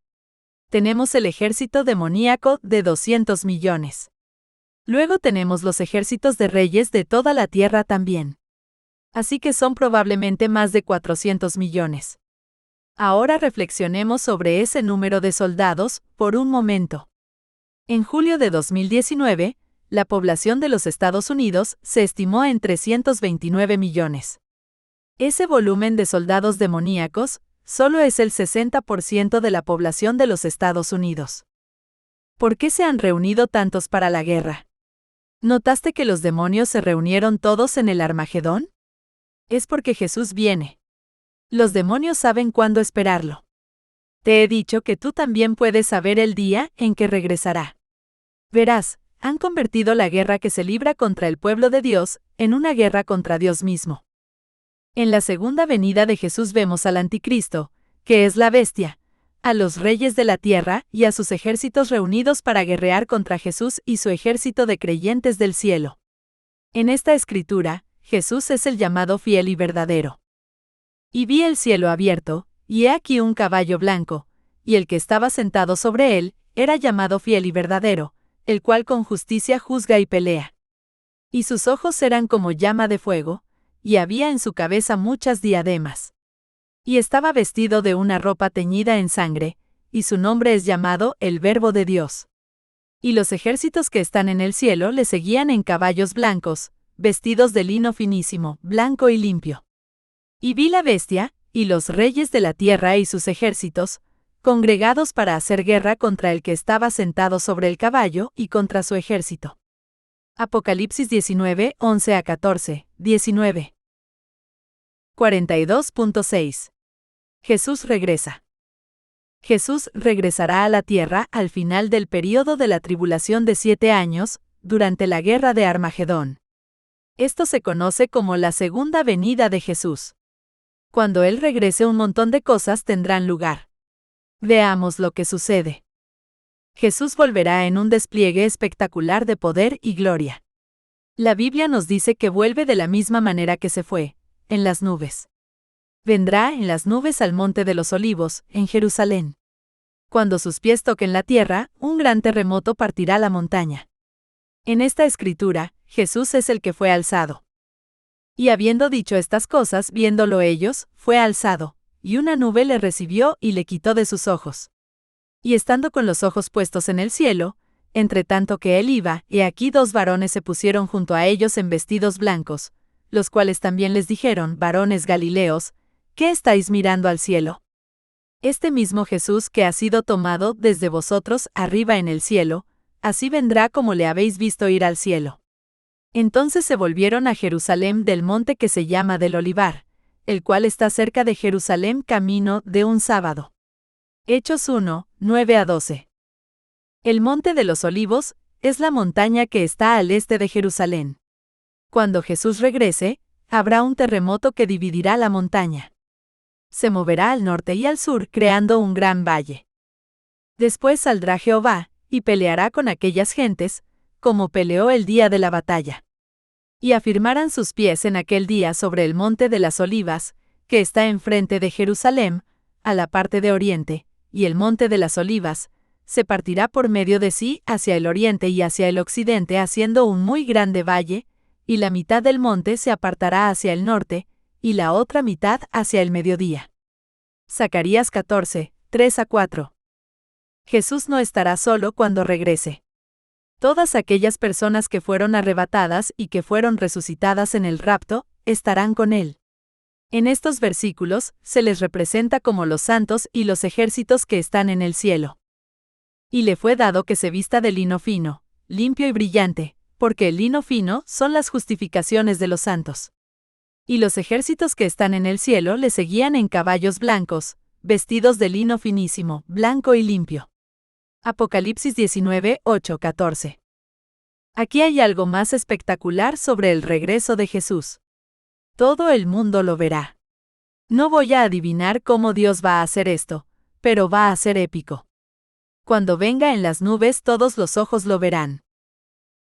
Tenemos el ejército demoníaco de 200 millones. Luego tenemos los ejércitos de reyes de toda la tierra también. Así que son probablemente más de 400 millones. Ahora reflexionemos sobre ese número de soldados por un momento. En julio de 2019, la población de los Estados Unidos se estimó en 329 millones. Ese volumen de soldados demoníacos solo es el 60% de la población de los Estados Unidos. ¿Por qué se han reunido tantos para la guerra? ¿Notaste que los demonios se reunieron todos en el Armagedón? Es porque Jesús viene. Los demonios saben cuándo esperarlo. Te he dicho que tú también puedes saber el día en que regresará. Verás, han convertido la guerra que se libra contra el pueblo de Dios en una guerra contra Dios mismo. En la segunda venida de Jesús vemos al Anticristo, que es la bestia, a los reyes de la tierra y a sus ejércitos reunidos para guerrear contra Jesús y su ejército de creyentes del cielo. En esta escritura, Jesús es el llamado fiel y verdadero. Y vi el cielo abierto, y he aquí un caballo blanco, y el que estaba sentado sobre él era llamado fiel y verdadero, el cual con justicia juzga y pelea. Y sus ojos eran como llama de fuego, y había en su cabeza muchas diademas. Y estaba vestido de una ropa teñida en sangre, y su nombre es llamado el Verbo de Dios. Y los ejércitos que están en el cielo le seguían en caballos blancos, vestidos de lino finísimo, blanco y limpio. Y vi la bestia, y los reyes de la tierra y sus ejércitos, congregados para hacer guerra contra el que estaba sentado sobre el caballo y contra su ejército. Apocalipsis 19, 11 a 14, 19. 42.6. Jesús regresa. Jesús regresará a la tierra al final del período de la tribulación de 7 años, durante la guerra de Armagedón. Esto se conoce como la segunda venida de Jesús. Cuando Él regrese, un montón de cosas tendrán lugar. Veamos lo que sucede. Jesús volverá en un despliegue espectacular de poder y gloria. La Biblia nos dice que vuelve de la misma manera que se fue, en las nubes. Vendrá en las nubes al Monte de los Olivos, en Jerusalén. Cuando sus pies toquen la tierra, un gran terremoto partirá la montaña. En esta escritura, Jesús es el que fue alzado. Y habiendo dicho estas cosas, viéndolo ellos, fue alzado, y una nube le recibió y le quitó de sus ojos. Y estando con los ojos puestos en el cielo, entre tanto que él iba, he aquí 2 varones se pusieron junto a ellos en vestidos blancos, los cuales también les dijeron: varones Galileos, ¿qué estáis mirando al cielo? Este mismo Jesús que ha sido tomado desde vosotros arriba en el cielo, así vendrá como le habéis visto ir al cielo. Entonces se volvieron a Jerusalén del monte que se llama del Olivar, el cual está cerca de Jerusalén camino de un sábado. Hechos 1, 9 a 12. El monte de los Olivos es la montaña que está al este de Jerusalén. Cuando Jesús regrese, habrá un terremoto que dividirá la montaña. Se moverá al norte y al sur creando un gran valle. Después saldrá Jehová, y peleará con aquellas gentes, como peleó el día de la batalla. Y afirmarán sus pies en aquel día sobre el monte de las Olivas, que está enfrente de Jerusalén, a la parte de oriente, y el monte de las Olivas se partirá por medio de sí hacia el oriente y hacia el occidente, haciendo un muy grande valle, y la mitad del monte se apartará hacia el norte, y la otra mitad hacia el mediodía. Zacarías 14, 3 a 4. Jesús no estará solo cuando regrese. Todas aquellas personas que fueron arrebatadas y que fueron resucitadas en el rapto, estarán con Él. En estos versículos, se les representa como los santos y los ejércitos que están en el cielo. Y le fue dado que se vista de lino fino, limpio y brillante, porque el lino fino son las justificaciones de los santos. Y los ejércitos que están en el cielo le seguían en caballos blancos, vestidos de lino finísimo, blanco y limpio. Apocalipsis 19, 8, 14. Aquí hay algo más espectacular sobre el regreso de Jesús. Todo el mundo lo verá. No voy a adivinar cómo Dios va a hacer esto, pero va a ser épico. Cuando venga en las nubes, todos los ojos lo verán.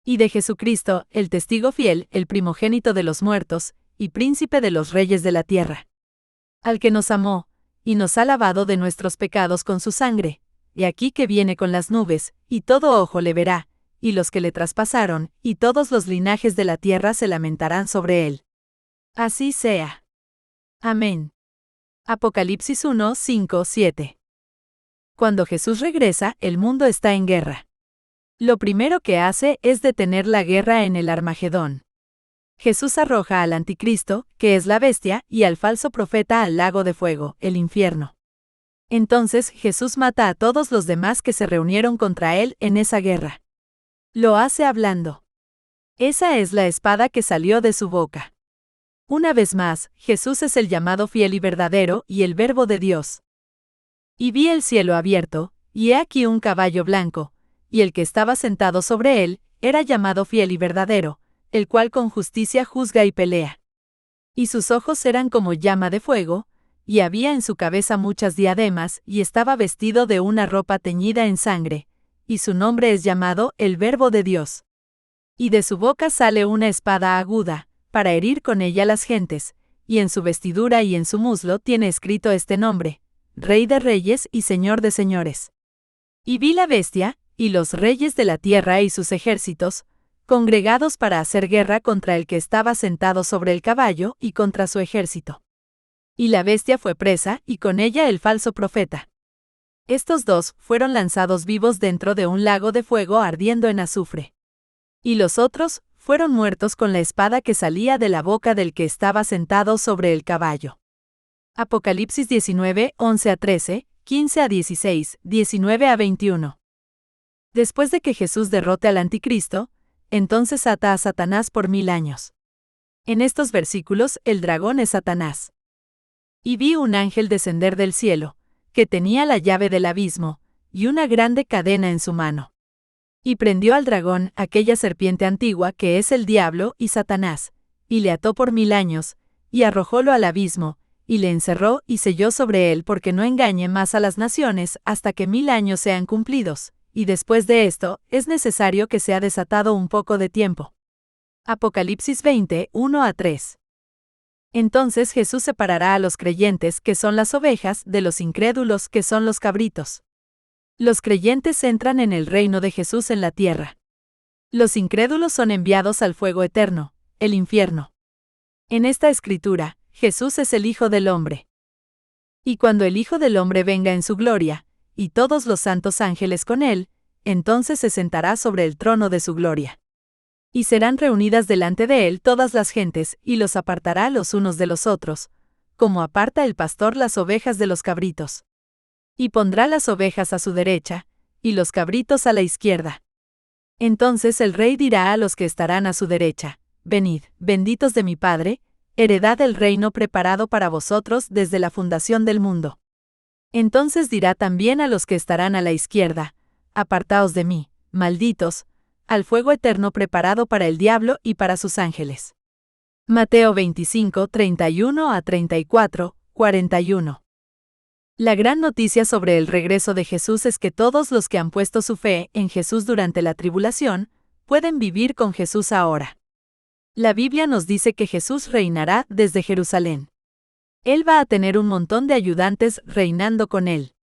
Y de Jesucristo, el testigo fiel, el primogénito de los muertos, y príncipe de los reyes de la tierra. Al que nos amó, y nos ha lavado de nuestros pecados con su sangre, y aquí que viene con las nubes, y todo ojo le verá, y los que le traspasaron, y todos los linajes de la tierra se lamentarán sobre él. Así sea. Amén. Apocalipsis 1, 5, 7. Cuando Jesús regresa, el mundo está en guerra. Lo primero que hace es detener la guerra en el Armagedón. Jesús arroja al anticristo, que es la bestia, y al falso profeta al lago de fuego, el infierno. Entonces Jesús mata a todos los demás que se reunieron contra él en esa guerra. Lo hace hablando. Esa es la espada que salió de su boca. Una vez más, Jesús es el llamado fiel y verdadero y el Verbo de Dios. Y vi el cielo abierto, y he aquí un caballo blanco, y el que estaba sentado sobre él, era llamado fiel y verdadero, el cual con justicia juzga y pelea. Y sus ojos eran como llama de fuego, y había en su cabeza muchas diademas, y estaba vestido de una ropa teñida en sangre, y su nombre es llamado el Verbo de Dios. Y de su boca sale una espada aguda, para herir con ella las gentes, y en su vestidura y en su muslo tiene escrito este nombre: Rey de Reyes y Señor de Señores. Y vi la bestia, y los reyes de la tierra y sus ejércitos, congregados para hacer guerra contra el que estaba sentado sobre el caballo y contra su ejército. Y la bestia fue presa, y con ella el falso profeta. Estos dos fueron lanzados vivos dentro de un lago de fuego ardiendo en azufre. Y los otros fueron muertos con la espada que salía de la boca del que estaba sentado sobre el caballo. Apocalipsis 19, 11-13, 15-16, 19-21. Después de que Jesús derrote al anticristo, entonces ata a Satanás por 1000 años. En estos versículos, el dragón es Satanás. Y vi un ángel descender del cielo, que tenía la llave del abismo, y una grande cadena en su mano. Y prendió al dragón, aquella serpiente antigua que es el diablo y Satanás, y le ató por 1000 años, y arrojólo al abismo, y le encerró y selló sobre él porque no engañe más a las naciones hasta que 1000 años sean cumplidos, y después de esto, es necesario que sea desatado un poco de tiempo. Apocalipsis 20, 1-3. Entonces Jesús separará a los creyentes, que son las ovejas, de los incrédulos, que son los cabritos. Los creyentes entran en el reino de Jesús en la tierra. Los incrédulos son enviados al fuego eterno, el infierno. En esta escritura, Jesús es el Hijo del Hombre. Y cuando el Hijo del Hombre venga en su gloria, y todos los santos ángeles con él, entonces se sentará sobre el trono de su gloria. Y serán reunidas delante de él todas las gentes, y los apartará los unos de los otros, como aparta el pastor las ovejas de los cabritos. Y pondrá las ovejas a su derecha, y los cabritos a la izquierda. Entonces el rey dirá a los que estarán a su derecha: Venid, benditos de mi Padre, heredad del reino preparado para vosotros desde la fundación del mundo. Entonces dirá también a los que estarán a la izquierda: Apartaos de mí, malditos, al fuego eterno preparado para el diablo y para sus ángeles. Mateo 25, 31-34, 41. La gran noticia sobre el regreso de Jesús es que todos los que han puesto su fe en Jesús durante la tribulación, pueden vivir con Jesús ahora. La Biblia nos dice que Jesús reinará desde Jerusalén. Él va a tener un montón de ayudantes reinando con él.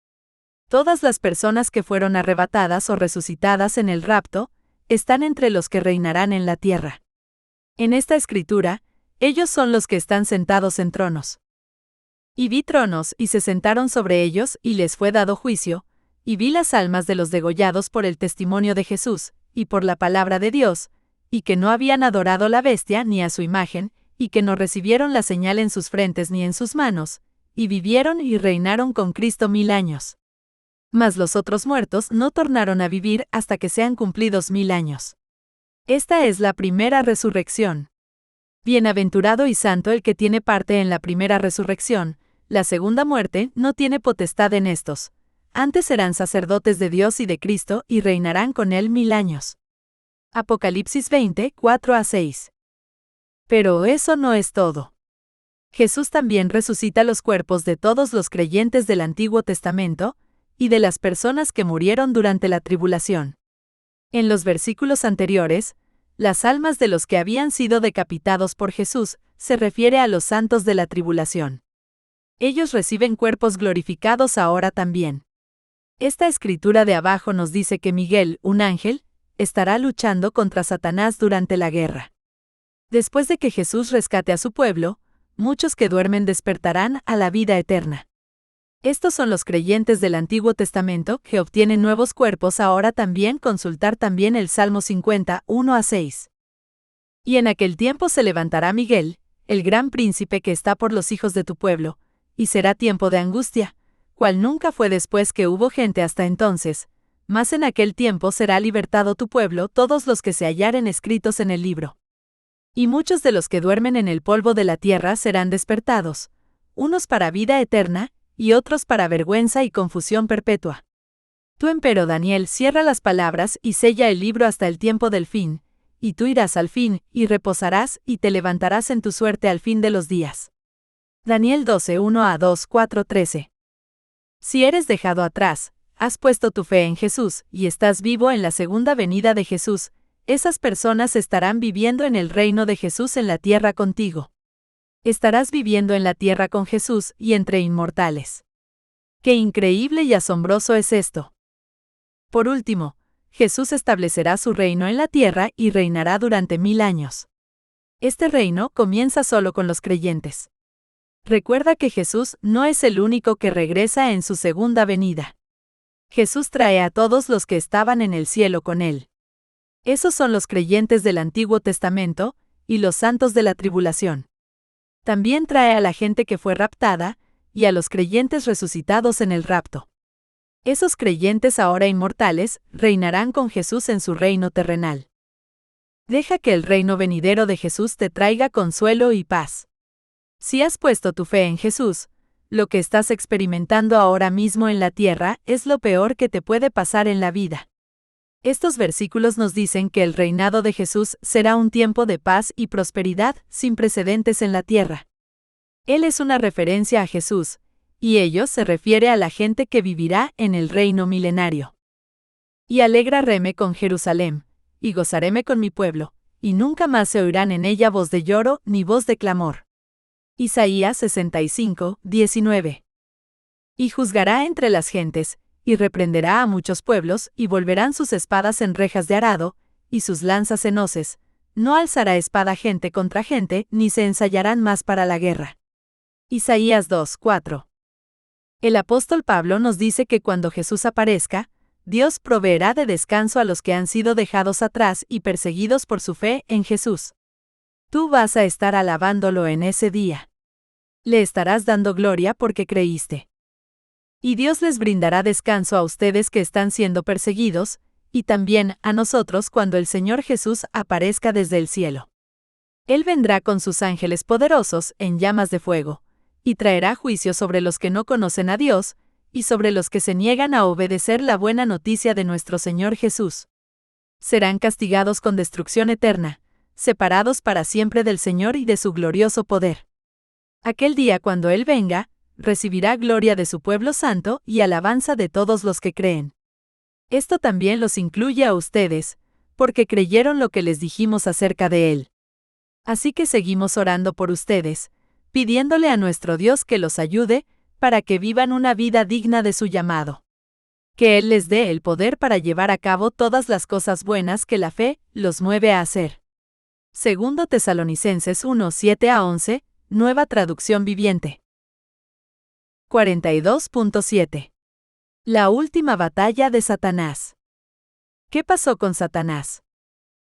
Todas las personas que fueron arrebatadas o resucitadas en el rapto, están entre los que reinarán en la tierra. En esta escritura, ellos son los que están sentados en tronos. Y vi tronos, y se sentaron sobre ellos, y les fue dado juicio, y vi las almas de los degollados por el testimonio de Jesús, y por la palabra de Dios, y que no habían adorado la bestia ni a su imagen, y que no recibieron la señal en sus frentes ni en sus manos, y vivieron y reinaron con Cristo 1000 años. Mas los otros muertos no tornaron a vivir hasta que sean cumplidos 1000 años. Esta es la primera resurrección. Bienaventurado y santo el que tiene parte en la primera resurrección. La segunda muerte no tiene potestad en estos. Antes serán sacerdotes de Dios y de Cristo y reinarán con él 1000 años. Apocalipsis 20, 4-6. Pero eso no es todo. Jesús también resucita los cuerpos de todos los creyentes del Antiguo Testamento y de las personas que murieron durante la tribulación. En los versículos anteriores, las almas de los que habían sido decapitados por Jesús se refiere a los santos de la tribulación. Ellos reciben cuerpos glorificados ahora también. Esta escritura de abajo nos dice que Miguel, un ángel, estará luchando contra Satanás durante la guerra. Después de que Jesús rescate a su pueblo, muchos que duermen despertarán a la vida eterna. Estos son los creyentes del Antiguo Testamento que obtienen nuevos cuerpos ahora también. Consultar también el Salmo 50, 1-6. Y en aquel tiempo se levantará Miguel, el gran príncipe que está por los hijos de tu pueblo, y será tiempo de angustia, cual nunca fue después que hubo gente hasta entonces, mas en aquel tiempo será libertado tu pueblo todos los que se hallaren escritos en el libro. Y muchos de los que duermen en el polvo de la tierra serán despertados, unos para vida eterna, y otros para vergüenza y confusión perpetua. Tú empero, Daniel, cierra las palabras y sella el libro hasta el tiempo del fin, y tú irás al fin, y reposarás, y te levantarás en tu suerte al fin de los días. Daniel 12, 1-2, 4, 13. Si eres dejado atrás, has puesto tu fe en Jesús, y estás vivo en la segunda venida de Jesús, esas personas estarán viviendo en el reino de Jesús en la tierra contigo. Estarás viviendo en la tierra con Jesús y entre inmortales. ¡Qué increíble y asombroso es esto! Por último, Jesús establecerá su reino en la tierra y reinará durante 1000 años. Este reino comienza solo con los creyentes. Recuerda que Jesús no es el único que regresa en su segunda venida. Jesús trae a todos los que estaban en el cielo con él. Esos son los creyentes del Antiguo Testamento y los santos de la tribulación. También trae a la gente que fue raptada y a los creyentes resucitados en el rapto. Esos creyentes ahora inmortales reinarán con Jesús en su reino terrenal. Deja que el reino venidero de Jesús te traiga consuelo y paz. Si has puesto tu fe en Jesús, lo que estás experimentando ahora mismo en la tierra es lo peor que te puede pasar en la vida. Estos versículos nos dicen que el reinado de Jesús será un tiempo de paz y prosperidad sin precedentes en la tierra. Él es una referencia a Jesús, y ello se refiere a la gente que vivirá en el reino milenario. Y alégrareme con Jerusalén, y gozaréme con mi pueblo, y nunca más se oirán en ella voz de lloro ni voz de clamor. Isaías 65, 19. Y juzgará entre las gentes, y reprenderá a muchos pueblos, y volverán sus espadas en rejas de arado, y sus lanzas en hoces. No alzará espada gente contra gente, ni se ensayarán más para la guerra. Isaías 2, 4. El apóstol Pablo nos dice que cuando Jesús aparezca, Dios proveerá de descanso a los que han sido dejados atrás y perseguidos por su fe en Jesús. Tú vas a estar alabándolo en ese día. Le estarás dando gloria porque creíste. Y Dios les brindará descanso a ustedes que están siendo perseguidos, y también a nosotros cuando el Señor Jesús aparezca desde el cielo. Él vendrá con sus ángeles poderosos en llamas de fuego, y traerá juicio sobre los que no conocen a Dios, y sobre los que se niegan a obedecer la buena noticia de nuestro Señor Jesús. Serán castigados con destrucción eterna, separados para siempre del Señor y de su glorioso poder. Aquel día cuando Él venga, recibirá gloria de su pueblo santo y alabanza de todos los que creen. Esto también los incluye a ustedes, porque creyeron lo que les dijimos acerca de Él. Así que seguimos orando por ustedes, pidiéndole a nuestro Dios que los ayude, para que vivan una vida digna de su llamado. Que Él les dé el poder para llevar a cabo todas las cosas buenas que la fe los mueve a hacer. Segundo Tesalonicenses 1, 7-11, Nueva Traducción Viviente. 42.7. La última batalla de Satanás. ¿Qué pasó con Satanás?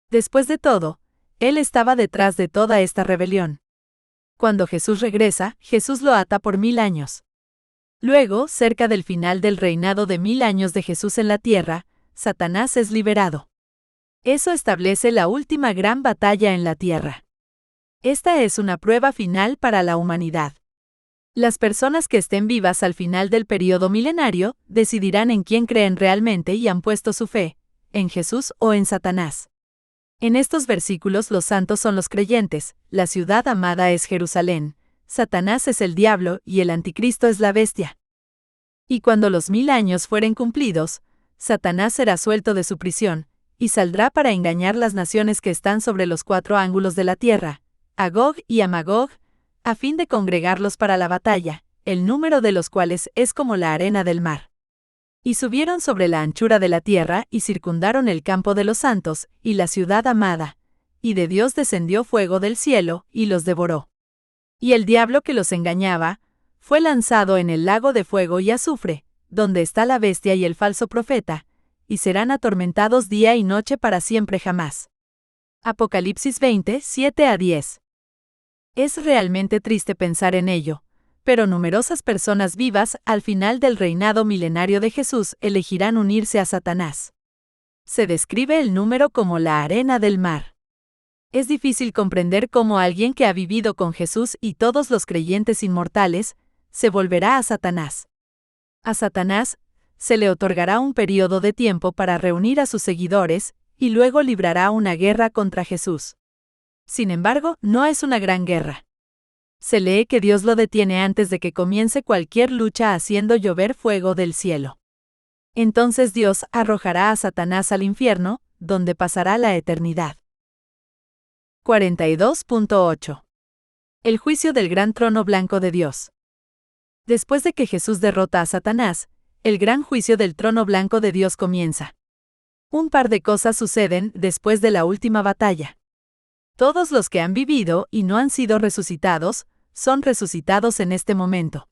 Después de todo, él estaba detrás de toda esta rebelión. Cuando Jesús regresa, Jesús lo ata por 1000 años. Luego, cerca del final del reinado de 1000 años de Jesús en la tierra, Satanás es liberado. Eso establece la última gran batalla en la tierra. Esta es una prueba final para la humanidad. Las personas que estén vivas al final del período milenario decidirán en quién creen realmente y han puesto su fe, en Jesús o en Satanás. En estos versículos los santos son los creyentes, la ciudad amada es Jerusalén, Satanás es el diablo y el anticristo es la bestia. Y cuando los 1000 años fueren cumplidos, Satanás será suelto de su prisión, y saldrá para engañar las naciones que están sobre los 4 ángulos de la tierra, a Gog y a Magog, a fin de congregarlos para la batalla, el número de los cuales es como la arena del mar. Y subieron sobre la anchura de la tierra y circundaron el campo de los santos, y la ciudad amada, y de Dios descendió fuego del cielo, y los devoró. Y el diablo que los engañaba, fue lanzado en el lago de fuego y azufre, donde está la bestia y el falso profeta, y serán atormentados día y noche para siempre jamás. Apocalipsis 20, 7 a 10. Es realmente triste pensar en ello, pero numerosas personas vivas al final del reinado milenario de Jesús elegirán unirse a Satanás. Se describe el número como la arena del mar. Es difícil comprender cómo alguien que ha vivido con Jesús y todos los creyentes inmortales se volverá a Satanás. A Satanás se le otorgará un período de tiempo para reunir a sus seguidores y luego librará una guerra contra Jesús. Sin embargo, no es una gran guerra. Se lee que Dios lo detiene antes de que comience cualquier lucha haciendo llover fuego del cielo. Entonces Dios arrojará a Satanás al infierno, donde pasará la eternidad. 42.8. El juicio del gran trono blanco de Dios. Después de que Jesús derrota a Satanás, el gran juicio del trono blanco de Dios comienza. Un par de cosas suceden después de la última batalla. Todos los que han vivido y no han sido resucitados, son resucitados en este momento.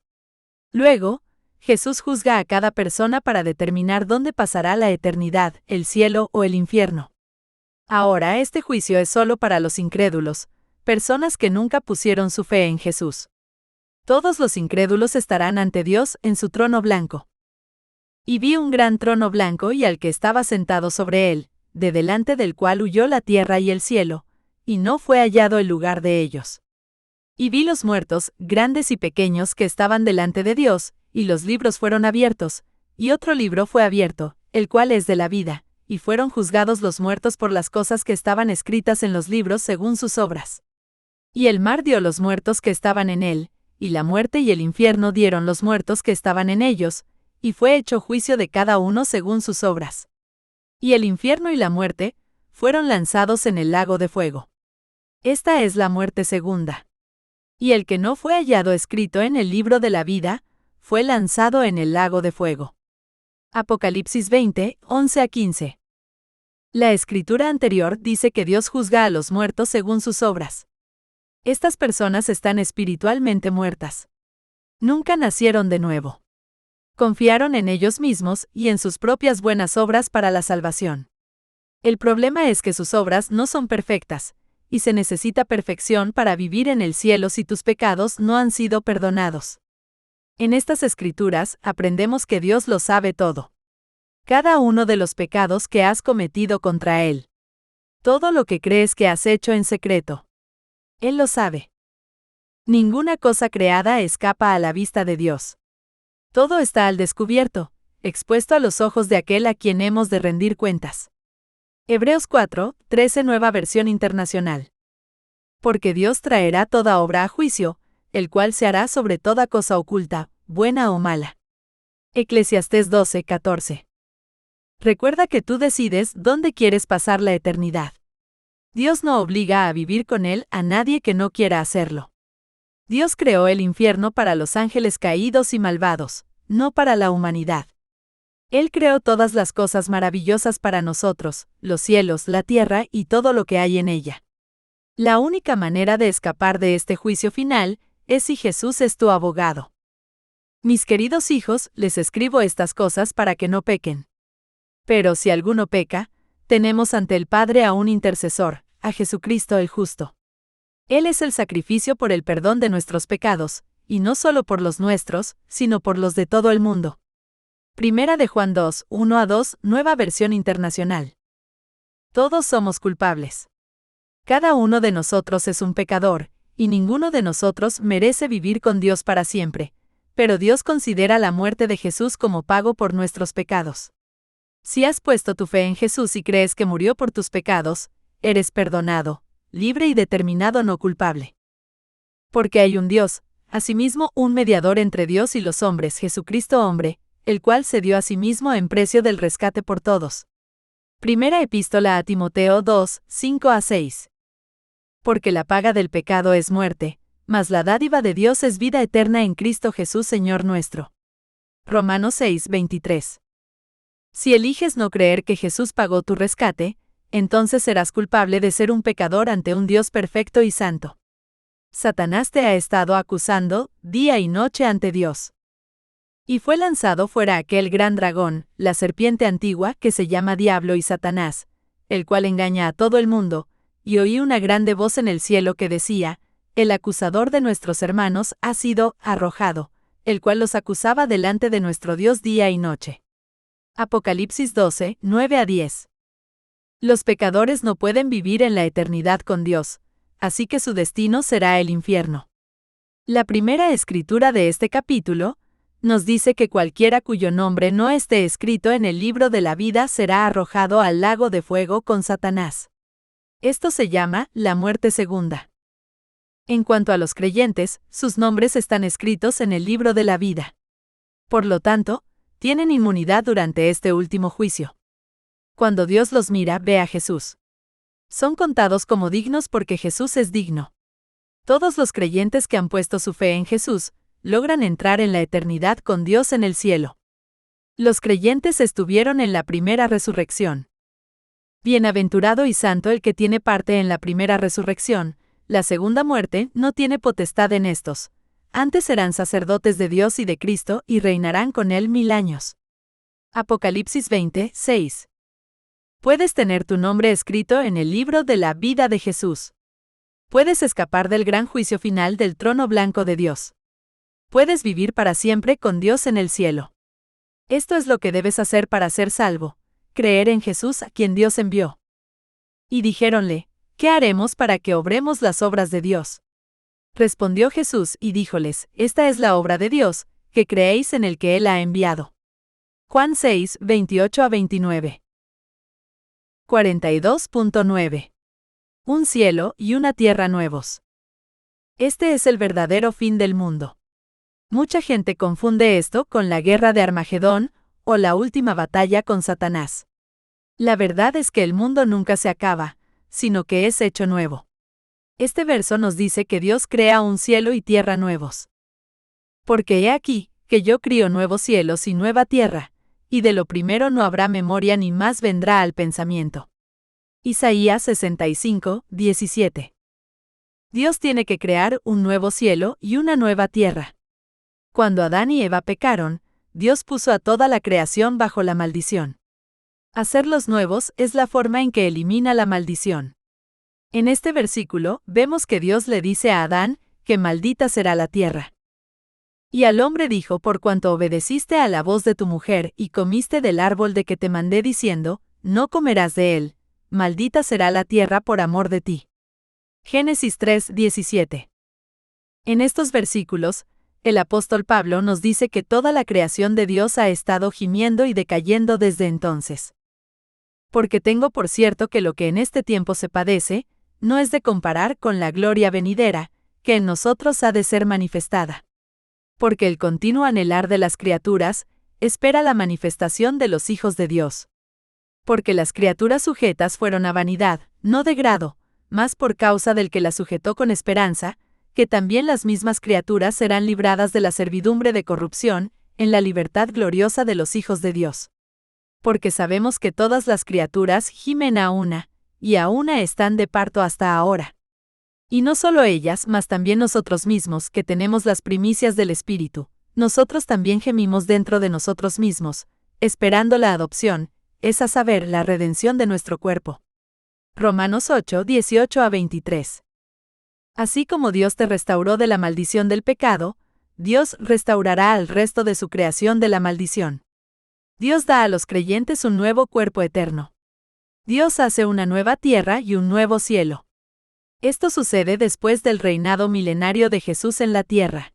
Luego, Jesús juzga a cada persona para determinar dónde pasará la eternidad, el cielo o el infierno. Ahora este juicio es solo para los incrédulos, personas que nunca pusieron su fe en Jesús. Todos los incrédulos estarán ante Dios en su trono blanco. Y vi un gran trono blanco y al que estaba sentado sobre él, de delante del cual huyó la tierra y el cielo, y no fue hallado el lugar de ellos. Y vi los muertos, grandes y pequeños, que estaban delante de Dios, y los libros fueron abiertos, y otro libro fue abierto, el cual es de la vida, y fueron juzgados los muertos por las cosas que estaban escritas en los libros según sus obras. Y el mar dio los muertos que estaban en él, y la muerte y el infierno dieron los muertos que estaban en ellos, y fue hecho juicio de cada uno según sus obras. Y el infierno y la muerte fueron lanzados en el lago de fuego. Esta es la muerte segunda. Y el que no fue hallado escrito en el libro de la vida, fue lanzado en el lago de fuego. Apocalipsis 20, 11 a 15. La escritura anterior dice que Dios juzga a los muertos según sus obras. Estas personas están espiritualmente muertas. Nunca nacieron de nuevo. Confiaron en ellos mismos y en sus propias buenas obras para la salvación. El problema es que sus obras no son perfectas, y se necesita perfección para vivir en el cielo si tus pecados no han sido perdonados. En estas escrituras aprendemos que Dios lo sabe todo. Cada uno de los pecados que has cometido contra Él. Todo lo que crees que has hecho en secreto. Él lo sabe. Ninguna cosa creada escapa a la vista de Dios. Todo está al descubierto, expuesto a los ojos de aquel a quien hemos de rendir cuentas. Hebreos 4, 13 Nueva Versión Internacional. Porque Dios traerá toda obra a juicio, el cual se hará sobre toda cosa oculta, buena o mala. Eclesiastés 12, 14. Recuerda que tú decides dónde quieres pasar la eternidad. Dios no obliga a vivir con Él a nadie que no quiera hacerlo. Dios creó el infierno para los ángeles caídos y malvados, no para la humanidad. Él creó todas las cosas maravillosas para nosotros, los cielos, la tierra y todo lo que hay en ella. La única manera de escapar de este juicio final es si Jesús es tu abogado. Mis queridos hijos, les escribo estas cosas para que no pequen. Pero si alguno peca, tenemos ante el Padre a un intercesor, a Jesucristo el justo. Él es el sacrificio por el perdón de nuestros pecados, y no solo por los nuestros, sino por los de todo el mundo. Primera de Juan 2, 1 a 2, Nueva Versión Internacional. Todos somos culpables. Cada uno de nosotros es un pecador, y ninguno de nosotros merece vivir con Dios para siempre, pero Dios considera la muerte de Jesús como pago por nuestros pecados. Si has puesto tu fe en Jesús y crees que murió por tus pecados, eres perdonado, libre y determinado no culpable. Porque hay un Dios, asimismo un mediador entre Dios y los hombres, Jesucristo hombre, el cual se dio a sí mismo en precio del rescate por todos. Primera Epístola a Timoteo 2, 5 a 6. Porque la paga del pecado es muerte, mas la dádiva de Dios es vida eterna en Cristo Jesús Señor nuestro. Romanos 6, 23. Si eliges no creer que Jesús pagó tu rescate, entonces serás culpable de ser un pecador ante un Dios perfecto y santo. Satanás te ha estado acusando, día y noche ante Dios. Y fue lanzado fuera aquel gran dragón, la serpiente antigua que se llama Diablo y Satanás, el cual engaña a todo el mundo, y oí una grande voz en el cielo que decía: El acusador de nuestros hermanos ha sido arrojado, el cual los acusaba delante de nuestro Dios día y noche. Apocalipsis 12, 9-10. Los pecadores no pueden vivir en la eternidad con Dios, así que su destino será el infierno. La primera escritura de este capítulo nos dice que cualquiera cuyo nombre no esté escrito en el libro de la vida será arrojado al lago de fuego con Satanás. Esto se llama la muerte segunda. En cuanto a los creyentes, sus nombres están escritos en el libro de la vida. Por lo tanto, tienen inmunidad durante este último juicio. Cuando Dios los mira, ve a Jesús. Son contados como dignos porque Jesús es digno. Todos los creyentes que han puesto su fe en Jesús logran entrar en la eternidad con Dios en el cielo. Los creyentes estuvieron en la primera resurrección. Bienaventurado y santo el que tiene parte en la primera resurrección. La segunda muerte no tiene potestad en estos. Antes serán sacerdotes de Dios y de Cristo y reinarán con Él 1000 años. Apocalipsis 20, 6. Puedes tener tu nombre escrito en el libro de la vida de Jesús. Puedes escapar del gran juicio final del trono blanco de Dios. Puedes vivir para siempre con Dios en el cielo. Esto es lo que debes hacer para ser salvo: creer en Jesús a quien Dios envió. Y dijéronle: ¿Qué haremos para que obremos las obras de Dios? Respondió Jesús y díjoles: Esta es la obra de Dios, que creéis en el que Él ha enviado. Juan 6, 28-29. 42.9. Un cielo y una tierra nuevos. Este es el verdadero fin del mundo. Mucha gente confunde esto con la guerra de Armagedón o la última batalla con Satanás. La verdad es que el mundo nunca se acaba, sino que es hecho nuevo. Este verso nos dice que Dios crea un cielo y tierra nuevos. Porque he aquí, que yo crío nuevos cielos y nueva tierra, y de lo primero no habrá memoria ni más vendrá al pensamiento. Isaías 65, 17. Dios tiene que crear un nuevo cielo y una nueva tierra. Cuando Adán y Eva pecaron, Dios puso a toda la creación bajo la maldición. Hacerlos nuevos es la forma en que elimina la maldición. En este versículo, vemos que Dios le dice a Adán que maldita será la tierra. Y al hombre dijo: por cuanto obedeciste a la voz de tu mujer y comiste del árbol de que te mandé diciendo: no comerás de él, maldita será la tierra por amor de ti. Génesis 3, 17. En estos versículos, el apóstol Pablo nos dice que toda la creación de Dios ha estado gimiendo y decayendo desde entonces. Porque tengo por cierto que lo que en este tiempo se padece, no es de comparar con la gloria venidera, que en nosotros ha de ser manifestada. Porque el continuo anhelar de las criaturas espera la manifestación de los hijos de Dios. Porque las criaturas sujetas fueron a vanidad, no de grado, mas por causa del que las sujetó con esperanza, que también las mismas criaturas serán libradas de la servidumbre de corrupción, en la libertad gloriosa de los hijos de Dios. Porque sabemos que todas las criaturas gimen a una, y a una están de parto hasta ahora. Y no solo ellas, mas también nosotros mismos, que tenemos las primicias del Espíritu, nosotros también gemimos dentro de nosotros mismos, esperando la adopción, es a saber, la redención de nuestro cuerpo. Romanos 8, 18-23. Así como Dios te restauró de la maldición del pecado, Dios restaurará al resto de su creación de la maldición. Dios da a los creyentes un nuevo cuerpo eterno. Dios hace una nueva tierra y un nuevo cielo. Esto sucede después del reinado milenario de Jesús en la tierra.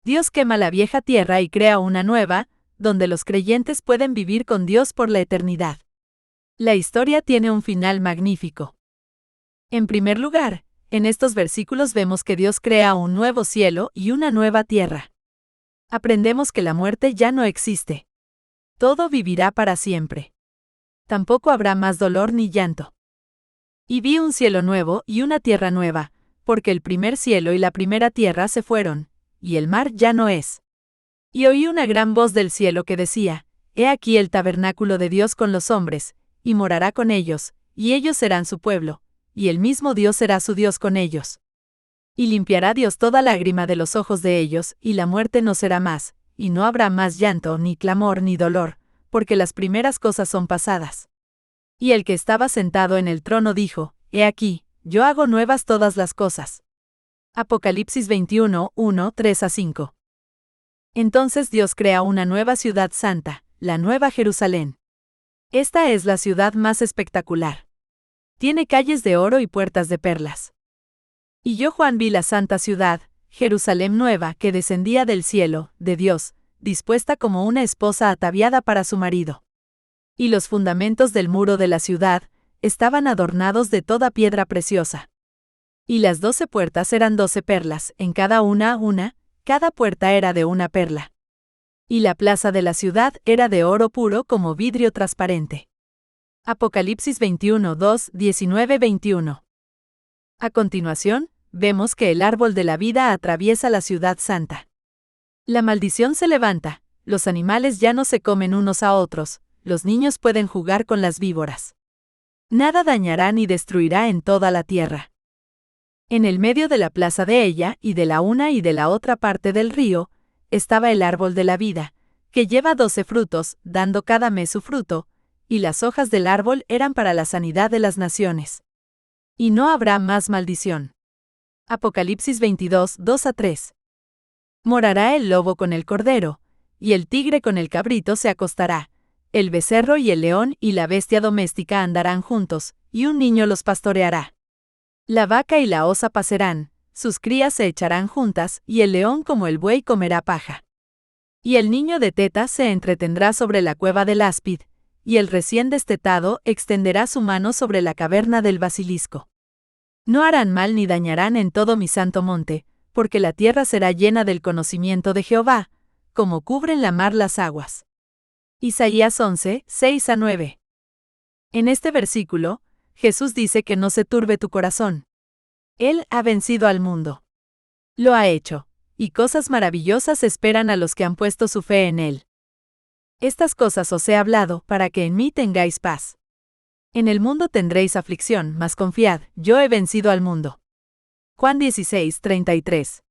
Dios quema la vieja tierra y crea una nueva, donde los creyentes pueden vivir con Dios por la eternidad. La historia tiene un final magnífico. En primer lugar, en estos versículos vemos que Dios crea un nuevo cielo y una nueva tierra. Aprendemos que la muerte ya no existe. Todo vivirá para siempre. Tampoco habrá más dolor ni llanto. Y vi un cielo nuevo y una tierra nueva, porque el primer cielo y la primera tierra se fueron, y el mar ya no es. Y oí una gran voz del cielo que decía: He aquí el tabernáculo de Dios con los hombres, y morará con ellos, y ellos serán su pueblo, y el mismo Dios será su Dios con ellos. Y limpiará Dios toda lágrima de los ojos de ellos, y la muerte no será más, y no habrá más llanto, ni clamor, ni dolor, porque las primeras cosas son pasadas. Y el que estaba sentado en el trono dijo: He aquí, yo hago nuevas todas las cosas. Apocalipsis 21, 1, 3-5. Entonces Dios crea una nueva ciudad santa, la Nueva Jerusalén. Esta es la ciudad más espectacular. Tiene calles de oro y puertas de perlas. Y yo, Juan, vi la santa ciudad, Jerusalén nueva, que descendía del cielo, de Dios, dispuesta como una esposa ataviada para su marido. Y los fundamentos del muro de la ciudad estaban adornados de toda piedra preciosa. Y las 12 puertas eran 12 perlas, en cada una, cada puerta era de una perla. Y la plaza de la ciudad era de oro puro como vidrio transparente. Apocalipsis 21, 2, 19-21. A continuación, vemos que el árbol de la vida atraviesa la ciudad santa. La maldición se levanta, los animales ya no se comen unos a otros, los niños pueden jugar con las víboras. Nada dañará ni destruirá en toda la tierra. En el medio de la plaza de ella, y de la una y de la otra parte del río, estaba el árbol de la vida, que lleva 12 frutos, dando cada mes su fruto, y las hojas del árbol eran para la sanidad de las naciones. Y no habrá más maldición. Apocalipsis 22, 2-3. Morará el lobo con el cordero, y el tigre con el cabrito se acostará, el becerro y el león y la bestia doméstica andarán juntos, y un niño los pastoreará. La vaca y la osa pasarán, sus crías se echarán juntas, y el león como el buey comerá paja. Y el niño de teta se entretendrá sobre la cueva del áspid, y el recién destetado extenderá su mano sobre la caverna del basilisco. No harán mal ni dañarán en todo mi santo monte, porque la tierra será llena del conocimiento de Jehová, como cubren la mar las aguas. Isaías 11, 6-9. En este versículo, Jesús dice que no se turbe tu corazón. Él ha vencido al mundo. Lo ha hecho, y cosas maravillosas esperan a los que han puesto su fe en Él. Estas cosas os he hablado para que en mí tengáis paz. En el mundo tendréis aflicción, mas confiad, yo he vencido al mundo. Juan 16, 33.